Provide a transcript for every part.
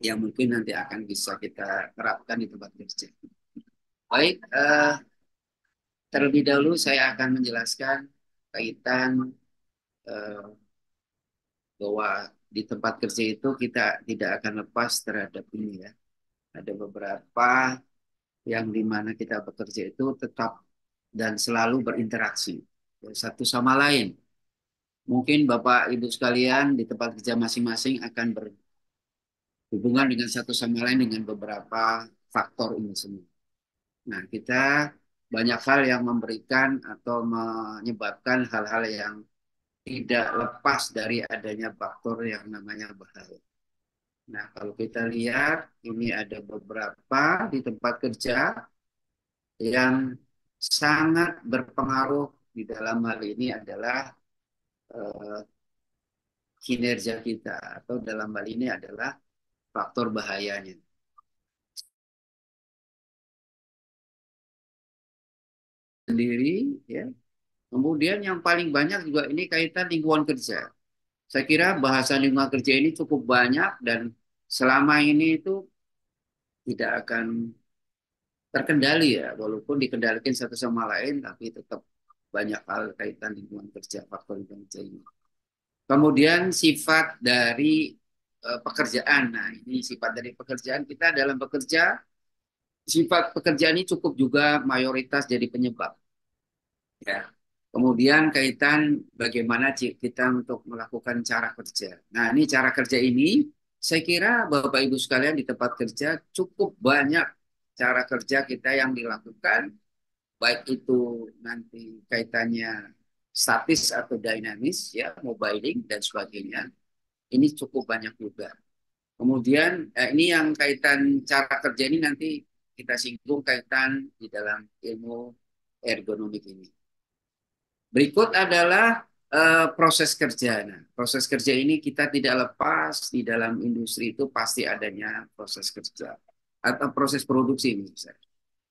yang mungkin nanti akan bisa kita terapkan di tempat kerja. Baik, terlebih dahulu saya akan menjelaskan kaitan eh, bahwa di tempat kerja itu kita tidak akan lepas terhadap ini ya. Ada beberapa yang dimana kita bekerja itu tetap dan selalu berinteraksi ya, satu sama lain. Mungkin Bapak Ibu sekalian di tempat kerja masing-masing akan berhubungan dengan satu sama lain dengan beberapa faktor ini semua. Nah, kita banyak hal yang memberikan atau menyebabkan hal-hal yang tidak lepas dari adanya faktor yang namanya bahaya. Nah, kalau kita lihat, ini ada beberapa di tempat kerja yang sangat berpengaruh di dalam hal ini adalah eh, kinerja kita atau dalam hal ini adalah faktor bahayanya sendiri ya. Kemudian yang paling banyak juga ini kaitan lingkungan kerja. Saya kira bahasa lingkungan kerja ini cukup banyak dan selama ini itu tidak akan terkendali ya, walaupun dikendalikan satu sama lain, tapi tetap banyak hal kaitan lingkungan kerja, faktor lingkungan kerja ini. Kemudian sifat dari pekerjaan. Nah, ini sifat dari pekerjaan kita dalam bekerja, sifat pekerjaan ini cukup juga mayoritas jadi penyebab. Ya. Kemudian kaitan bagaimana kita untuk melakukan cara kerja. Nah, ini cara kerja ini saya kira Bapak Ibu sekalian di tempat kerja cukup banyak cara kerja kita yang dilakukan, baik itu nanti kaitannya statis atau dinamis, ya, mobiling dan sebagainya. Ini cukup banyak juga. Kemudian ini yang kaitan cara kerja ini nanti kita singgung kaitan di dalam ilmu ergonomik ini. Berikut adalah proses kerja. Nah, proses kerja ini kita tidak lepas di dalam industri itu pasti adanya proses kerja atau proses produksi ini.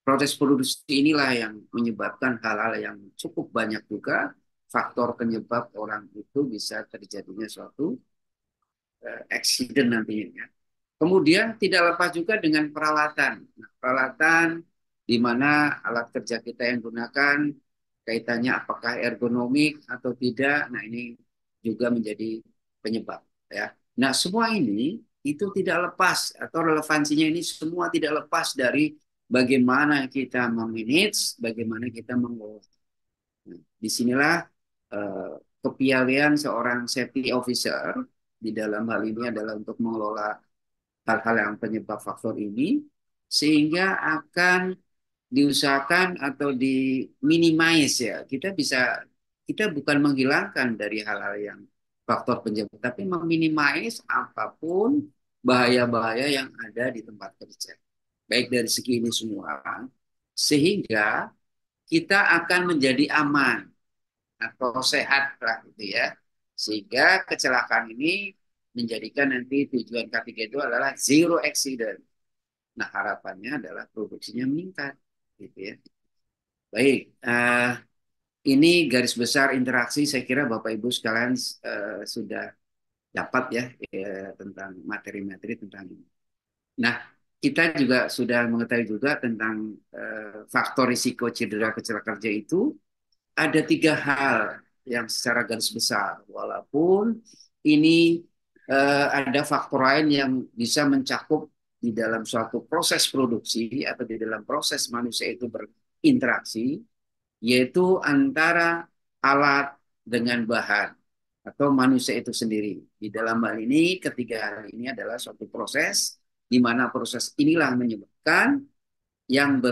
Proses produksi inilah yang menyebabkan hal-hal yang cukup banyak juga faktor penyebab orang itu bisa terjadinya suatu accident nantinya. Kemudian tidak lepas juga dengan peralatan. Nah, peralatan di mana alat kerja kita yang gunakan kaitannya apakah ergonomik atau tidak. Nah, ini juga menjadi penyebab ya. Nah, semua ini itu tidak lepas atau relevansinya ini semua tidak lepas dari bagaimana kita memanage, bagaimana kita mengelola. Nah, disinilah eh, kepiawaian seorang safety officer di dalam hal ini adalah untuk mengelola hal-hal yang penyebab faktor ini sehingga akan diusahakan atau diminimize ya. Kita bukan menghilangkan dari hal-hal yang faktor penyebab tapi meminimize apapun bahaya-bahaya yang ada di tempat kerja. Baik dari segi ini semua sehingga kita akan menjadi aman atau sehat lah gitu ya. Sehingga kecelakaan ini menjadikan nanti tujuan ketiga itu adalah zero accident. Nah, harapannya adalah produksinya meningkat gitu ya. Baik, ini garis besar interaksi saya kira Bapak Ibu sekalian sudah dapat ya, tentang materi-materi tentang ini. Nah, kita juga sudah mengetahui juga tentang faktor risiko cedera kecelakaan kerja itu ada tiga hal yang secara garis besar. Walaupun ini ada faktor lain yang bisa mencakup di dalam suatu proses produksi atau di dalam proses manusia itu berinteraksi, yaitu antara alat dengan bahan atau manusia itu sendiri. Di dalam hal ini, ketiga hal ini adalah suatu proses di mana proses inilah menyebabkan yang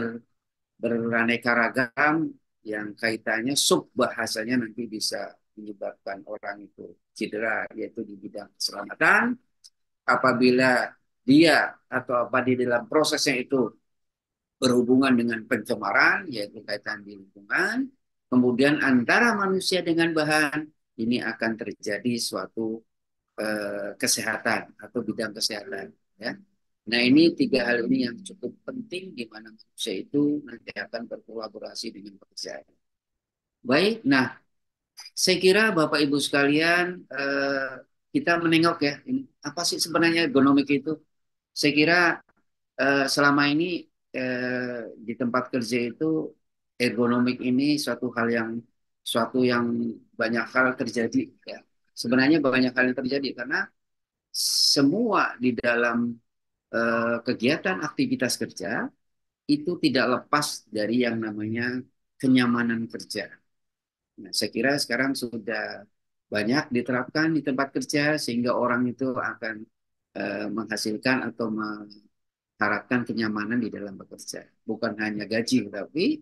beraneka ragam yang kaitannya sub bahasanya nanti bisa menyebabkan orang itu cedera yaitu di bidang keselamatan apabila dia atau apa di dalam prosesnya itu berhubungan dengan pencemaran yaitu kaitan di lingkungan kemudian antara manusia dengan bahan ini akan terjadi suatu kesehatan atau bidang kesehatan ya. Nah, ini tiga hal ini yang cukup penting di mana manusia itu nanti akan berkolaborasi dengan pekerjaan. Baik, nah saya kira Bapak Ibu sekalian kita menengok ya, ini apa sih sebenarnya ergonomik itu? saya kira selama ini di tempat kerja itu ergonomik ini suatu yang banyak hal terjadi ya. Sebenarnya banyak hal yang terjadi karena semua di dalam kegiatan aktivitas kerja itu tidak lepas dari yang namanya kenyamanan kerja. Nah, saya kira sekarang sudah banyak diterapkan di tempat kerja sehingga orang itu akan menghasilkan atau mengharapkan kenyamanan di dalam bekerja. Bukan hanya gaji, tapi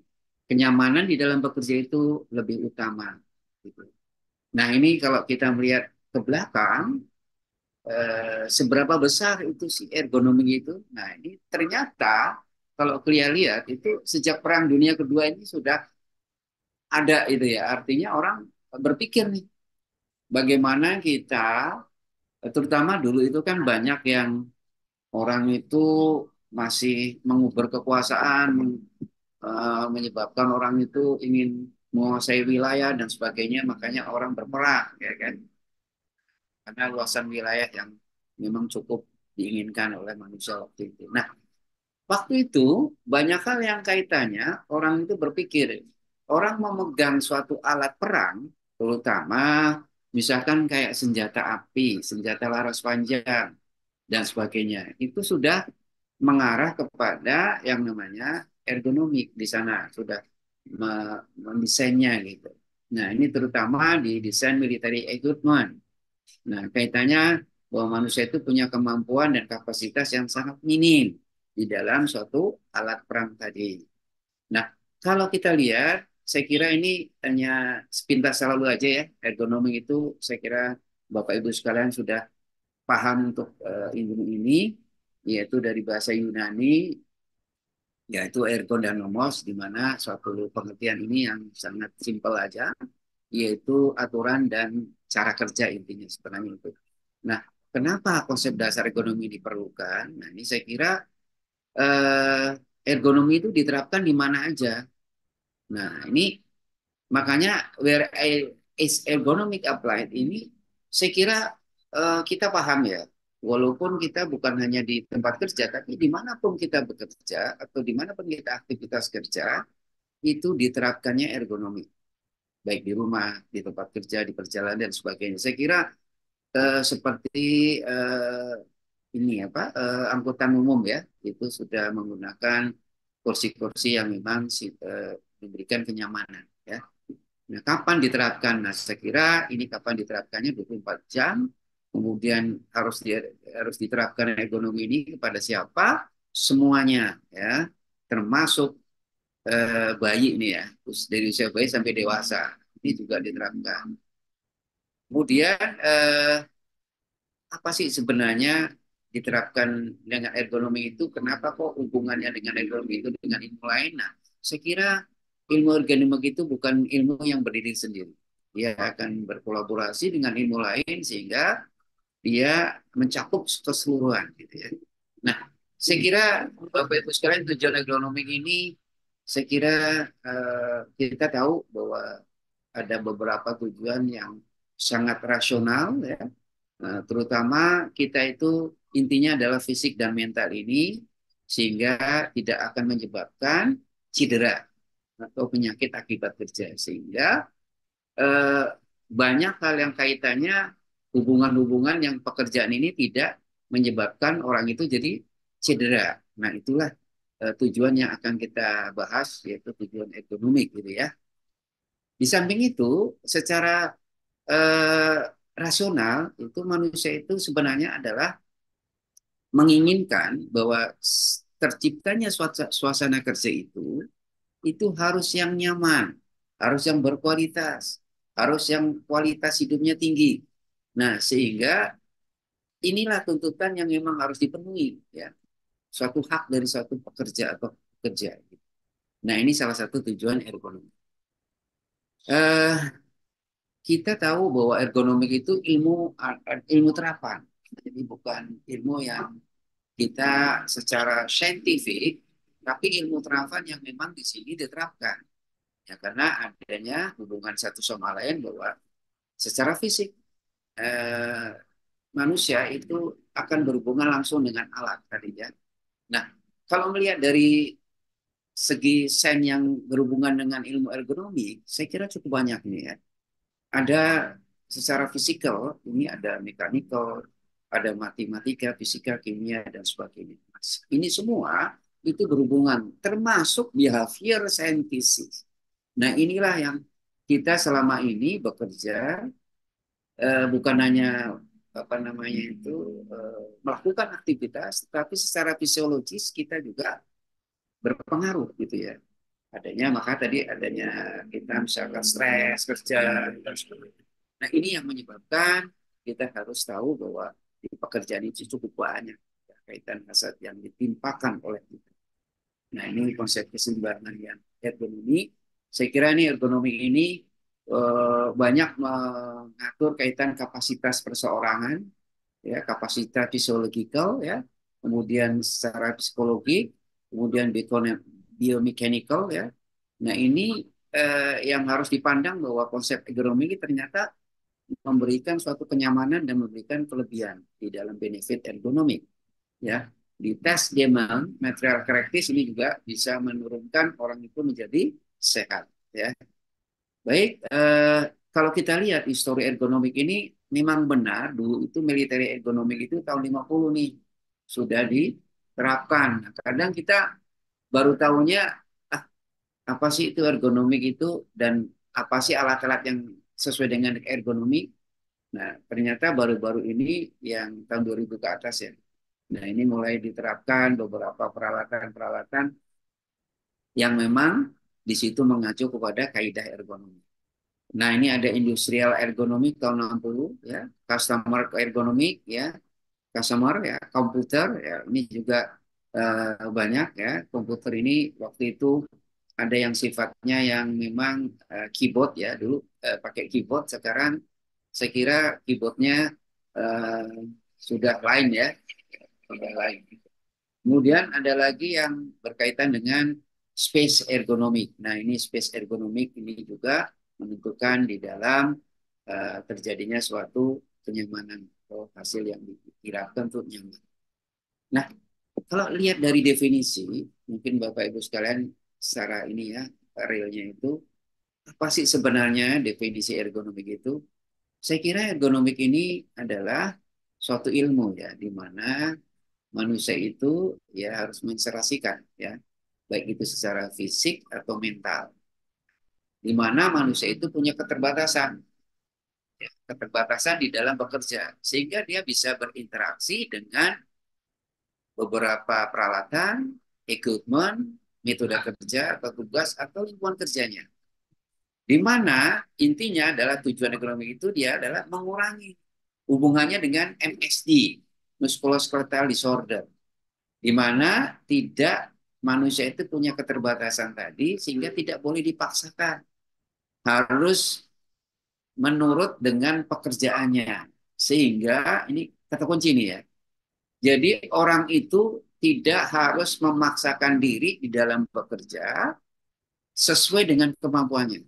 kenyamanan di dalam bekerja itu lebih utama. Gitu. Nah, ini kalau kita melihat ke belakang, seberapa besar itu si ergonomi itu? Nah, ini ternyata kalau kalian lihat itu sejak Perang Dunia Kedua ini sudah ada itu ya. Artinya orang berpikir nih, bagaimana kita, terutama dulu itu kan banyak yang orang itu masih mengubur kekuasaan, menyebabkan orang itu ingin menguasai wilayah dan sebagainya, makanya orang berperang, ya kan? Karena luasan wilayah yang memang cukup diinginkan oleh manusia waktu itu. Nah, waktu itu banyak hal yang kaitannya orang itu berpikir, orang memegang suatu alat perang, terutama misalkan kayak senjata api, senjata laras panjang, dan sebagainya, itu sudah mengarah kepada yang namanya ergonomik di sana, sudah mendesainnya gitu. Nah, ini terutama di desain military equipment. Nah, kaitannya bahwa manusia itu punya kemampuan dan kapasitas yang sangat minim di dalam suatu alat perang tadi. Nah, kalau kita lihat, saya kira ini hanya sepintas selalu aja ya. Ergonomi itu saya kira Bapak Ibu sekalian sudah paham untuk ilmu ini, yaitu dari bahasa Yunani, yaitu ergon dan nomos, di mana suatu pengertian ini yang sangat simpel aja, yaitu aturan dan cara kerja intinya sebenarnya itu. Nah, kenapa konsep dasar ekonomi diperlukan? Nah, ini saya kira eh, ergonomi itu diterapkan di mana aja. Nah, ini makanya where is ergonomic applied ini saya kira kita paham ya. Walaupun kita bukan hanya di tempat kerja, tapi dimanapun kita bekerja atau dimanapun kita aktivitas kerja, itu diterapkannya ergonomi. Baik di rumah, di tempat kerja, di perjalanan, dan sebagainya. Saya kira seperti ini apa angkutan umum ya itu sudah menggunakan kursi-kursi yang memang memberikan kenyamanan ya. Nah, kapan diterapkan? Nah, saya kira ini kapan diterapkannya 24 jam. Kemudian harus diterapkan ekonomi ini kepada siapa? Semuanya ya, termasuk bayi ini ya, terus dari usia bayi sampai dewasa. Ini juga diterapkan. Kemudian apa sih sebenarnya diterapkan dengan ergonomi itu? Kenapa kok hubungannya dengan ergonomi itu dengan ilmu lain? Nah, saya kira ilmu ergonomi itu bukan ilmu yang berdiri sendiri. Dia akan berkolaborasi dengan ilmu lain sehingga dia mencakup keseluruhan gitu ya. Nah, saya kira Bapak Ibu sekalian tujuan ergonomi ini saya kira kita tahu bahwa ada beberapa tujuan yang sangat rasional ya. Terutama kita itu intinya adalah fisik dan mental ini sehingga tidak akan menyebabkan cedera atau penyakit akibat kerja sehingga eh, banyak hal yang kaitannya hubungan-hubungan yang pekerjaan ini tidak menyebabkan orang itu jadi cedera. Nah, itulah tujuan yang akan kita bahas yaitu tujuan ekonomi gitu ya. Di samping itu, secara eh, rasional itu manusia itu sebenarnya adalah menginginkan bahwa terciptanya suasana kerja itu harus yang nyaman, harus yang berkualitas, harus yang kualitas hidupnya tinggi. Nah, sehingga inilah tuntutan yang memang harus dipenuhi ya, suatu hak dari suatu pekerja atau pekerja. Nah, ini salah satu tujuan ergonomi. Eh, kita tahu bahwa ergonomik itu ilmu terapan. Jadi bukan ilmu yang kita secara saintifik, tapi ilmu terapan yang memang di sini diterapkan. Ya karena adanya hubungan satu sama lain bahwa secara fisik eh, manusia itu akan berhubungan langsung dengan alat tadi ya. Nah, kalau melihat dari segi sains yang berhubungan dengan ilmu ergonomi, saya kira cukup banyak nih ya. Ada secara fisikal, ini ada mekanikal, ada matematika, fisika, kimia, dan sebagainya. Ini semua itu berhubungan, termasuk behavior scientist. Nah, inilah yang kita selama ini bekerja, bukan hanya apa namanya itu melakukan aktivitas, tapi secara fisiologis kita juga berpengaruh gitu ya. Maka tadi adanya kita misalkan stres kerja dan sebagainya. Nah, ini yang menyebabkan kita harus tahu bahwa di pekerjaan itu cukup banyak ya, kaitan hasad yang ditimpakan oleh kita. Nah, ini konsep keseimbangan yang ergonomi. Saya kira ini ergonomi ini banyak mengatur kaitan kapasitas perseorangan, ya, kapasitas fisiologikal, ya, kemudian secara psikologi, kemudian biomechanical, ya. Nah, ini yang harus dipandang bahwa konsep ergonomi ini ternyata memberikan suatu kenyamanan dan memberikan kelebihan di dalam benefit ergonomi, ya. Di tes Deming material corrective ini juga bisa menurunkan orang itu menjadi sehat, ya. Baik, kalau kita lihat histori ergonomik ini memang benar dulu itu military ergonomik itu tahun 50 nih sudah diterapkan. Nah, kadang kita baru tahunya ah, apa sih itu ergonomik itu dan apa sih alat-alat yang sesuai dengan ergonomik. Nah, ternyata baru-baru ini yang tahun 2000 ke atas ya. Nah, ini mulai diterapkan beberapa peralatan-peralatan yang memang di situ mengacu kepada kaidah ergonomi. Nah, ini ada industrial ergonomi tahun 60 ya, customer ergonomi ya, customer ya, komputer ya, ini juga banyak ya. Komputer ini waktu itu ada yang sifatnya yang memang keyboard ya, dulu pakai keyboard, sekarang saya kira keyboardnya eh, sudah lain ya, sudah lain. Kemudian ada lagi yang berkaitan dengan space ergonomik. Nah, ini space ergonomik ini juga menentukan di dalam terjadinya suatu kenyamanan atau hasil yang dikirakan untuk nyaman. Nah, kalau lihat dari definisi, mungkin Bapak Ibu sekalian secara ini ya, realnya itu, apa sih sebenarnya definisi ergonomik itu? Saya kira ergonomik ini adalah suatu ilmu ya, di mana manusia itu ya harus menserasikan ya, baik itu secara fisik atau mental, di mana manusia itu punya keterbatasan, ya, keterbatasan di dalam bekerja, sehingga dia bisa berinteraksi dengan beberapa peralatan, equipment, metode kerja atau tugas atau lingkungan kerjanya. Di mana intinya adalah tujuan ekonomi itu dia adalah mengurangi hubungannya dengan MSD, musculoskeletal disorder, di mana tidak manusia itu punya keterbatasan tadi sehingga tidak boleh dipaksakan, harus menurut dengan pekerjaannya, sehingga ini kata kunci ini ya, jadi orang itu tidak harus memaksakan diri di dalam bekerja sesuai dengan kemampuannya.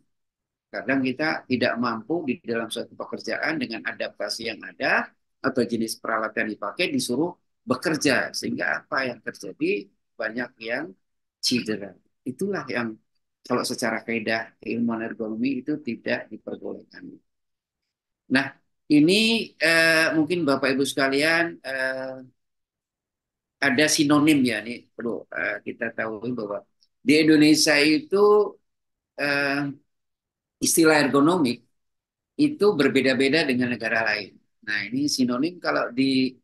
Kadang kita tidak mampu di dalam suatu pekerjaan dengan adaptasi yang ada atau jenis peralatan yang dipakai disuruh bekerja, sehingga apa yang terjadi, banyak yang cedera. Itulah yang kalau secara kaidah ilmuwan ergonomi itu tidak diperbolehkan. Nah, ini mungkin Bapak Ibu sekalian ada sinonim ya, nih perlu kita tahu bahwa di Indonesia itu eh, istilah ergonomik itu berbeda-beda dengan negara lain. Nah, ini sinonim kalau di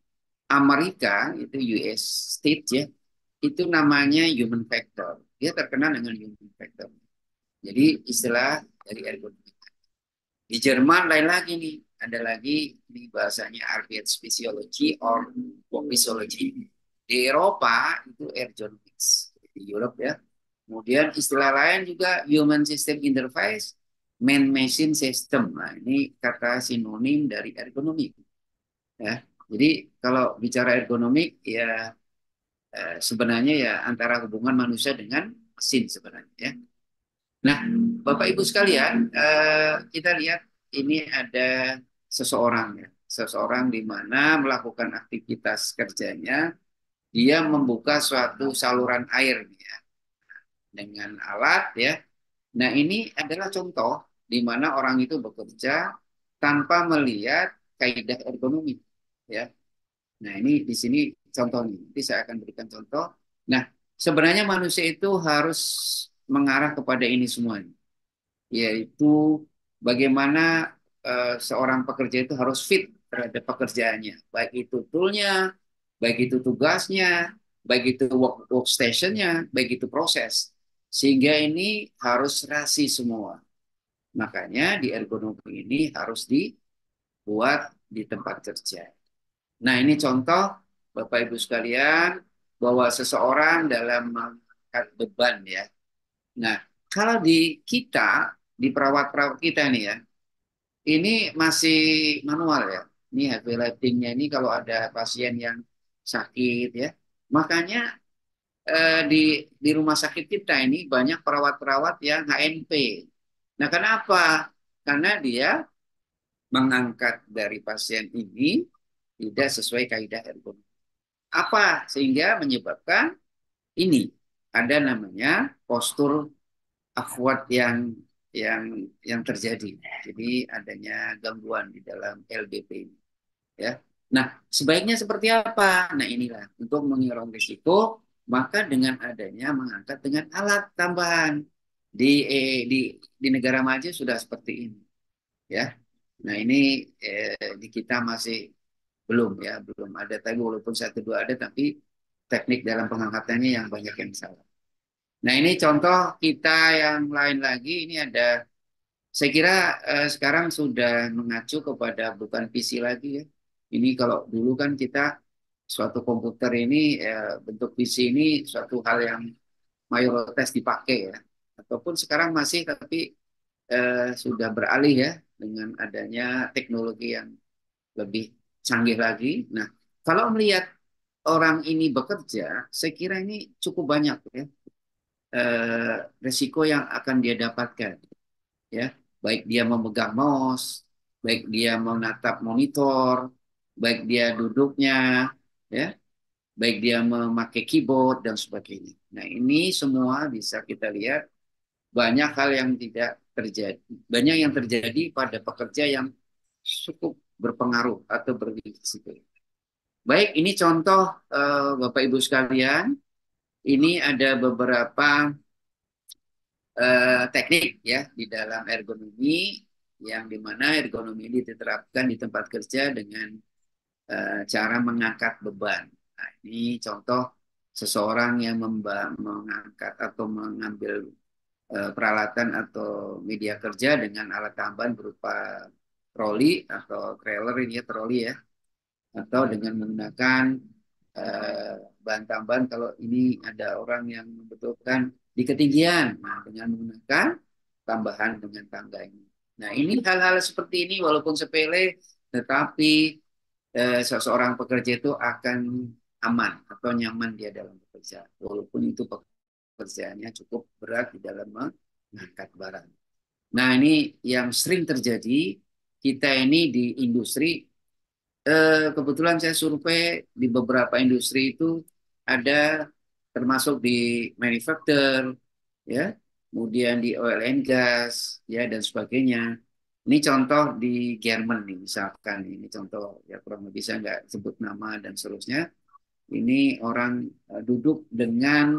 Amerika itu US state ya, itu namanya human factor. Dia terkenal dengan human factor. Jadi istilah dari ergonomi. Di Jerman lain lagi nih, ada lagi ini bahasanya Arbeit Physiology or Physiology. Di Eropa itu ergonomics, di Europe ya. Kemudian istilah lain juga human system interface, man machine system. Nah, ini kata sinonim dari ergonomi ya. Jadi kalau bicara ergonomik ya sebenarnya ya antara hubungan manusia dengan mesin sebenarnya ya. Nah, Bapak Ibu sekalian, kita lihat ini ada seseorang ya. seseorang di mana melakukan aktivitas kerjanya, dia membuka suatu saluran air ya, dengan alat ya. Nah, ini adalah contoh di mana orang itu bekerja tanpa melihat kaidah ergonomi ya. Nah, ini di sini contohnya. Nanti saya akan berikan contoh. Nah, sebenarnya manusia itu harus mengarah kepada ini semua, yaitu bagaimana seorang pekerja itu harus fit terhadap pekerjaannya, baik itu toolnya, baik itu tugasnya, baik itu workstationnya, baik itu proses. Sehingga ini harus rasi semua. Makanya di ergonomi ini harus dibuat di tempat kerja. Nah, ini contoh Bapak Ibu sekalian bahwa seseorang dalam mengangkat beban ya. Nah, kalau di kita, di perawat-perawat kita nih ya, ini masih manual ya. Ini heavy lifting-nya ini kalau ada pasien yang sakit ya. Makanya di rumah sakit kita ini banyak perawat-perawat yang HNP. Nah, kenapa? Karena dia mengangkat dari pasien ini tidak sesuai kaidah ergonomi. Apa sehingga menyebabkan ini ada namanya postur awkward yang terjadi. Jadi adanya gangguan di dalam LBP ini. Ya. Nah, sebaiknya seperti apa? Nah, inilah untuk mengurangi risiko, maka dengan adanya mengangkat dengan alat tambahan di negara maju sudah seperti ini, ya. Nah, ini di kita masih belum ya, belum ada. Tapi walaupun satu dua ada, tapi teknik dalam pengangkatannya yang banyak yang salah. Nah, ini contoh kita yang lain lagi. Ini ada, saya kira sekarang sudah mengacu kepada bukan PC lagi ya. Ini kalau dulu kan kita suatu komputer ini bentuk PC ini suatu hal yang mayoritas dipakai ya. Ataupun sekarang masih tapi sudah beralih ya dengan adanya teknologi yang lebih canggih lagi. Nah, kalau melihat orang ini bekerja, saya kira ini cukup banyak ya resiko yang akan dia dapatkan ya, baik dia memegang mouse, baik dia menatap monitor, baik dia duduknya ya, baik dia memakai keyboard dan sebagainya. Nah, ini semua bisa kita lihat banyak hal yang tidak terjadi, banyak yang terjadi pada pekerja yang cukup berpengaruh atau berisiko. Baik, ini contoh Bapak Ibu sekalian, ini ada beberapa teknik ya di dalam ergonomi yang dimana ergonomi ini diterapkan di tempat kerja dengan cara mengangkat beban. Nah, ini contoh seseorang yang mengangkat atau mengambil peralatan atau media kerja dengan alat tambahan berupa troli atau trailer ini ya troli ya, atau dengan menggunakan bahan tambahan kalau ini ada orang yang membutuhkan di ketinggian, nah dengan menggunakan tambahan dengan tangga ini. Nah, ini hal-hal seperti ini walaupun sepele, tetapi seseorang pekerja itu akan aman atau nyaman dia dalam bekerja, walaupun itu pekerjaannya cukup berat di dalam mengangkat barang. Nah, ini yang sering terjadi kita ini di industri. Kebetulan saya survei di beberapa industri itu ada termasuk di manufacture, ya, kemudian di oil and gas, ya dan sebagainya. Ini contoh di Jerman nih, misalkan ini contoh ya kurang lebih saya nggak sebut nama dan seterusnya. Ini orang duduk eh,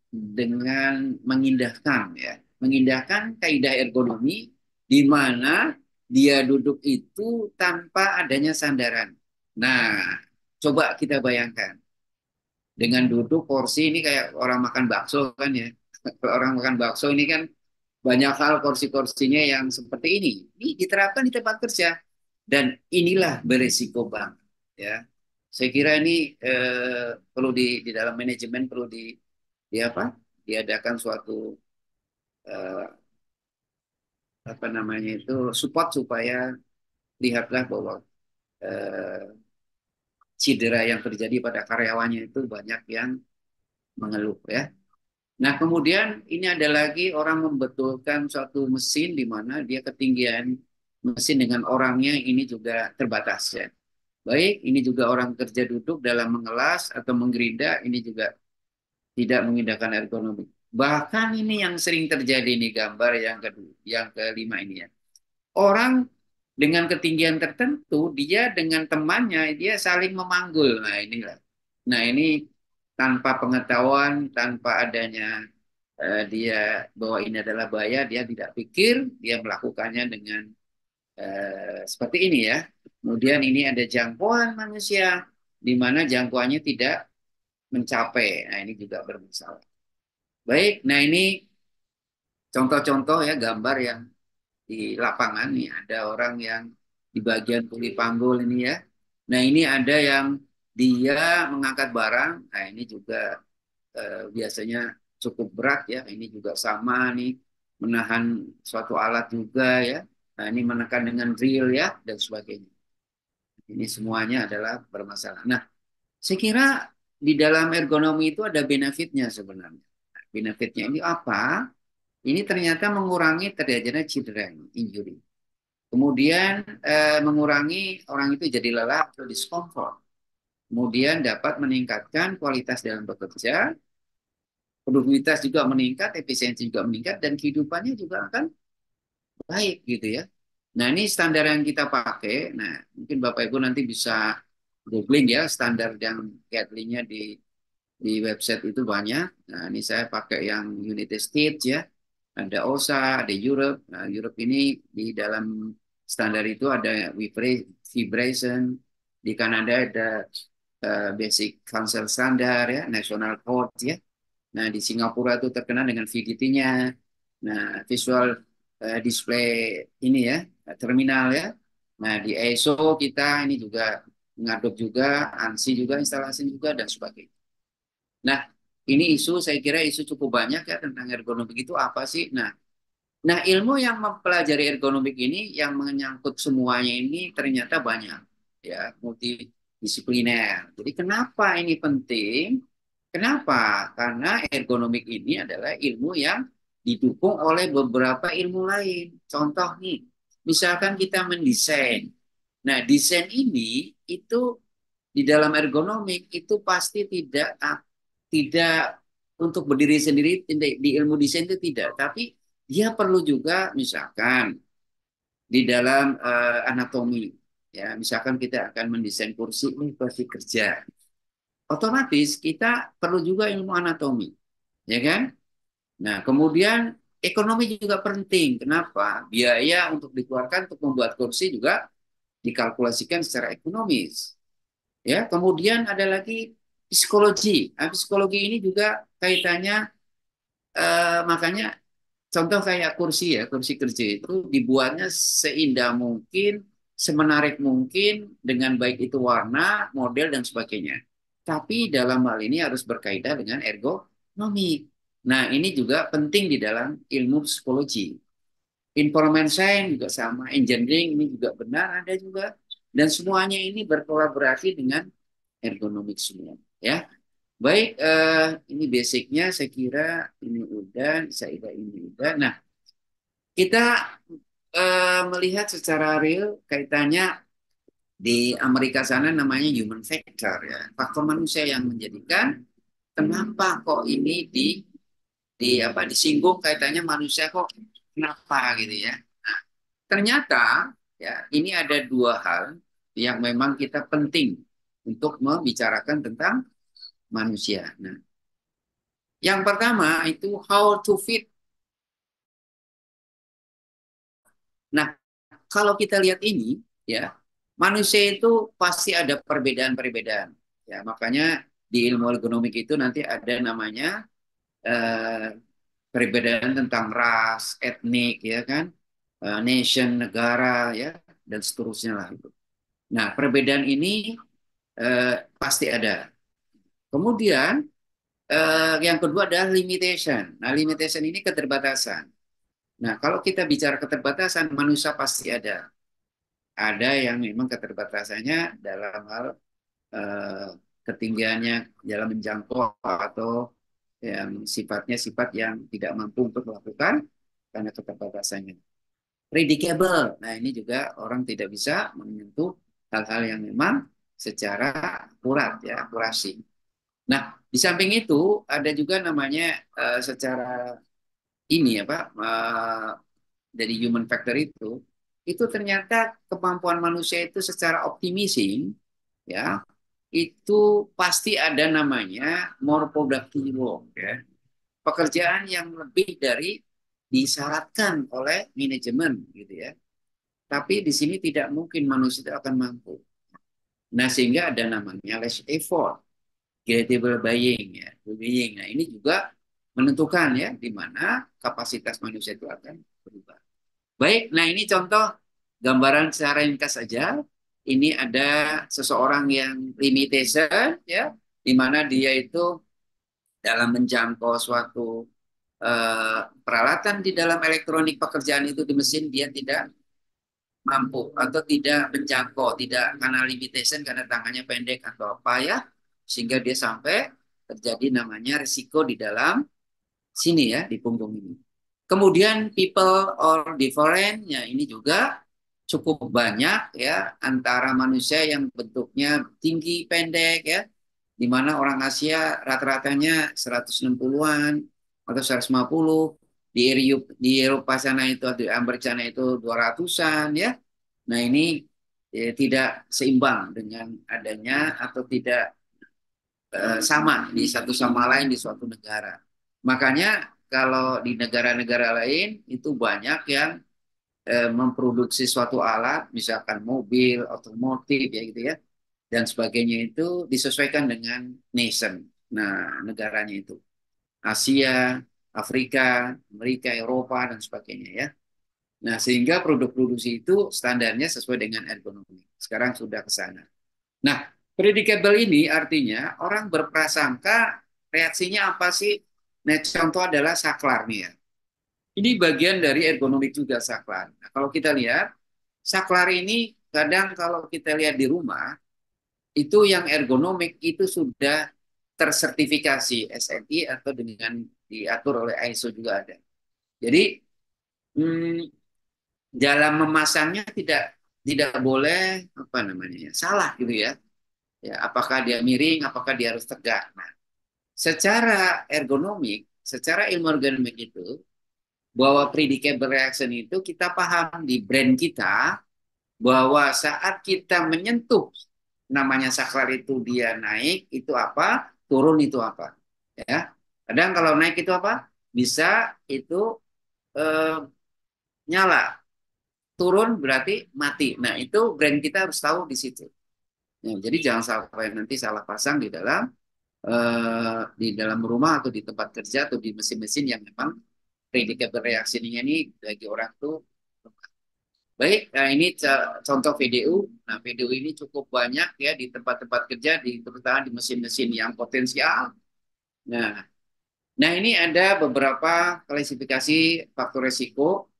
dengan mengindahkan ya, mengindahkan kaidah ergonomi di mana dia duduk itu tanpa adanya sandaran. Nah, coba kita bayangkan dengan duduk kursi ini kayak orang makan bakso kan ya. Kalau orang makan bakso ini kan banyak hal kursi-kursinya yang seperti ini. Ini diterapkan di tempat kerja dan inilah berisiko banget ya. Saya kira ini perlu di dalam manajemen perlu di apa? Diadakan suatu eh, apa namanya itu support supaya lihatlah bahwa eh, cedera yang terjadi pada karyawannya itu banyak yang mengeluh ya. Nah, kemudian ini ada lagi orang membetulkan suatu mesin di mana dia ketinggian mesin dengan orangnya ini juga terbatas ya. Baik, ini juga orang kerja duduk dalam mengelas atau menggerinda, ini juga tidak mengindahkan ergonomi. Bahkan ini yang sering terjadi di gambar yang kedua, yang kelima ini ya. Orang dengan ketinggian tertentu, dia dengan temannya, dia saling memanggul. Nah inilah. Nah ini tanpa pengetahuan, tanpa adanya dia bahwa ini adalah bahaya, dia tidak pikir, dia melakukannya dengan seperti ini ya. Kemudian ini ada jangkauan manusia, di mana jangkauannya tidak mencapai. Nah ini juga bermasalah. Baik, nah ini contoh-contoh ya gambar yang di lapangan nih. Ada orang yang di bagian kuli panggul ini ya. Nah ini ada yang dia mengangkat barang. Nah ini juga biasanya cukup berat ya. Ini juga sama nih menahan suatu alat juga ya. Nah ini menekan dengan drill ya dan sebagainya. Ini semuanya adalah bermasalah. Nah saya kira di dalam ergonomi itu ada benefitnya sebenarnya. Nah, benefitnya ini apa? Ini ternyata mengurangi terjadinya cedera, injury. Kemudian mengurangi orang itu jadi lelah atau discomfort. Kemudian dapat meningkatkan kualitas dalam bekerja, produktivitas juga meningkat, efisiensi juga meningkat, dan kehidupannya juga akan baik gitu ya. Nah ini standar yang kita pakai. Nah mungkin Bapak Ibu nanti bisa googling ya standar yang guideline-nya di website itu banyak. Nah ini saya pakai yang United States ya. Ada OSA, ada Europe. Nah, Europe ini di dalam standar itu ada vibration. Di Kanada ada Basic Council Standard ya, National Code ya. Nah, di Singapura itu terkenal dengan VDT-nya. Nah, Visual Display ini ya, terminal ya. Nah, di ISO kita ini juga mengadop juga, ANSI juga, instalasi juga, dan sebagainya. Nah, ini isu, saya kira isu cukup banyak ya tentang ergonomik itu apa sih? Nah, ilmu yang mempelajari ergonomik ini yang menyangkut semuanya ini ternyata banyak, ya, multidisipliner. Jadi kenapa ini penting? Kenapa? Karena ergonomik ini adalah ilmu yang didukung oleh beberapa ilmu lain. Contoh nih, misalkan kita mendesain. Nah, desain ini itu di dalam ergonomik itu pasti tidak untuk berdiri sendiri di ilmu desain itu tidak, tapi dia perlu juga misalkan di dalam anatomi ya, misalkan kita akan mendesain kursi ini kursi kerja, otomatis kita perlu juga ilmu anatomi, ya kan? Nah, kemudian ekonomi juga penting. Kenapa? Biaya untuk dikeluarkan untuk membuat kursi juga dikalkulasikan secara ekonomis. Ya, kemudian ada lagi psikologi. Nah, psikologi ini juga kaitannya makanya contoh kayak kursi ya, kursi kerja itu dibuatnya seindah mungkin, semenarik mungkin dengan baik itu warna, model dan sebagainya. Tapi dalam hal ini harus berkaitan dengan ergonomi. Nah, ini juga penting di dalam ilmu psikologi. Information science juga sama, engineering ini juga benar ada juga, dan semuanya ini berkolaborasi dengan ergonomik semua ya. Baik, ini basicnya saya kira ini udah, saya ini udah. Nah, kita melihat secara real kaitannya di Amerika sana namanya human factor ya, faktor manusia yang menjadikan kenapa kok ini di apa disinggung kaitannya manusia kok kenapa gitu ya. Nah, ternyata ya ini ada dua hal yang memang kita penting untuk membicarakan tentang manusia. Nah, yang pertama itu how to fit. Nah, kalau kita lihat ini, ya, manusia itu pasti ada perbedaan-perbedaan. Ya, makanya di ilmu ergonomik itu nanti ada namanya eh, perbedaan tentang ras, etnik, ya kan, nation, negara, ya, dan seterusnya lah itu. Nah, perbedaan ini pasti ada. Kemudian yang kedua adalah limitation. Nah, limitation ini keterbatasan. Nah, kalau kita bicara keterbatasan, manusia pasti ada. Ada yang memang keterbatasannya dalam hal eh, ketinggiannya dalam menjangkau atau yang sifatnya sifat yang tidak mampu untuk melakukan karena keterbatasannya. predictable. Nah, ini juga orang tidak bisa menyentuh hal-hal yang memang secara akurat ya, akurasi. Nah, di samping itu ada juga namanya secara ini apa dari human factor itu ternyata kemampuan manusia itu secara optimising ya itu pasti ada namanya more productive work ya. Pekerjaan yang lebih dari disyaratkan oleh manajemen gitu ya. Tapi di sini tidak mungkin manusia itu akan mampu. Nah, sehingga ada namanya less effort, creative buying ya, buying. Nah, ini juga menentukan ya di mana kapasitas manusia itu akan berubah. Baik, nah ini contoh gambaran secara ringkas saja. Ini ada seseorang yang limitation ya, di mana dia itu dalam menjangkau suatu peralatan di dalam elektronik pekerjaan itu di mesin dia tidak mampu atau tidak menjangkau, tidak karena limitation karena tangannya pendek atau apa ya, sehingga dia sampai terjadi namanya risiko di dalam sini ya di punggung ini. Kemudian people or different ya ini juga cukup banyak ya antara manusia yang bentuknya tinggi pendek ya di mana orang Asia rata-ratanya 160-an atau 150 di Eropa sana itu di Amerika sana itu 200-an ya. Nah, ini tidak seimbang dengan adanya atau tidak sama di satu sama lain di suatu negara. Makanya kalau di negara-negara lain itu banyak yang memproduksi suatu alat, misalkan mobil, otomotif ya gitu ya, dan sebagainya itu disesuaikan dengan nation. Nah, negaranya itu Asia, Afrika, Amerika, Eropa dan sebagainya ya. Nah, sehingga produk produksi itu standarnya sesuai dengan ergonomi. Sekarang sudah ke sana. Nah, predictable ini artinya orang berprasangka reaksinya apa sih? Nah, contoh adalah saklar nih ya. Ini bagian dari ergonomik juga saklar. Nah, kalau kita lihat, saklar ini kadang kalau kita lihat di rumah, itu yang ergonomik itu sudah tersertifikasi SNI atau dengan diatur oleh ISO juga ada. Jadi dalam memasangnya tidak boleh apa namanya ya, salah gitu ya. Ya, apakah dia miring, apakah dia harus tegak. Nah, secara ergonomik, secara ilmu ergonomik itu bahwa predictable reaction itu kita paham di brand kita bahwa saat kita menyentuh namanya saklar itu dia naik itu apa, turun itu apa. Ya. Kadang kalau naik itu apa? Bisa itu eh, nyala, turun berarti mati. Nah, itu brand kita harus tahu di situ. Ya, jadi jangan sampai nanti salah pasang di dalam rumah atau di tempat kerja atau di mesin-mesin yang memang predictable reaksinya ini bagi orang tuh. Baik, nah ini contoh VDU. Nah, VDU ini cukup banyak ya di tempat-tempat kerja, terutama di mesin-mesin yang potensial. Nah, nah ini ada beberapa klasifikasi faktor resiko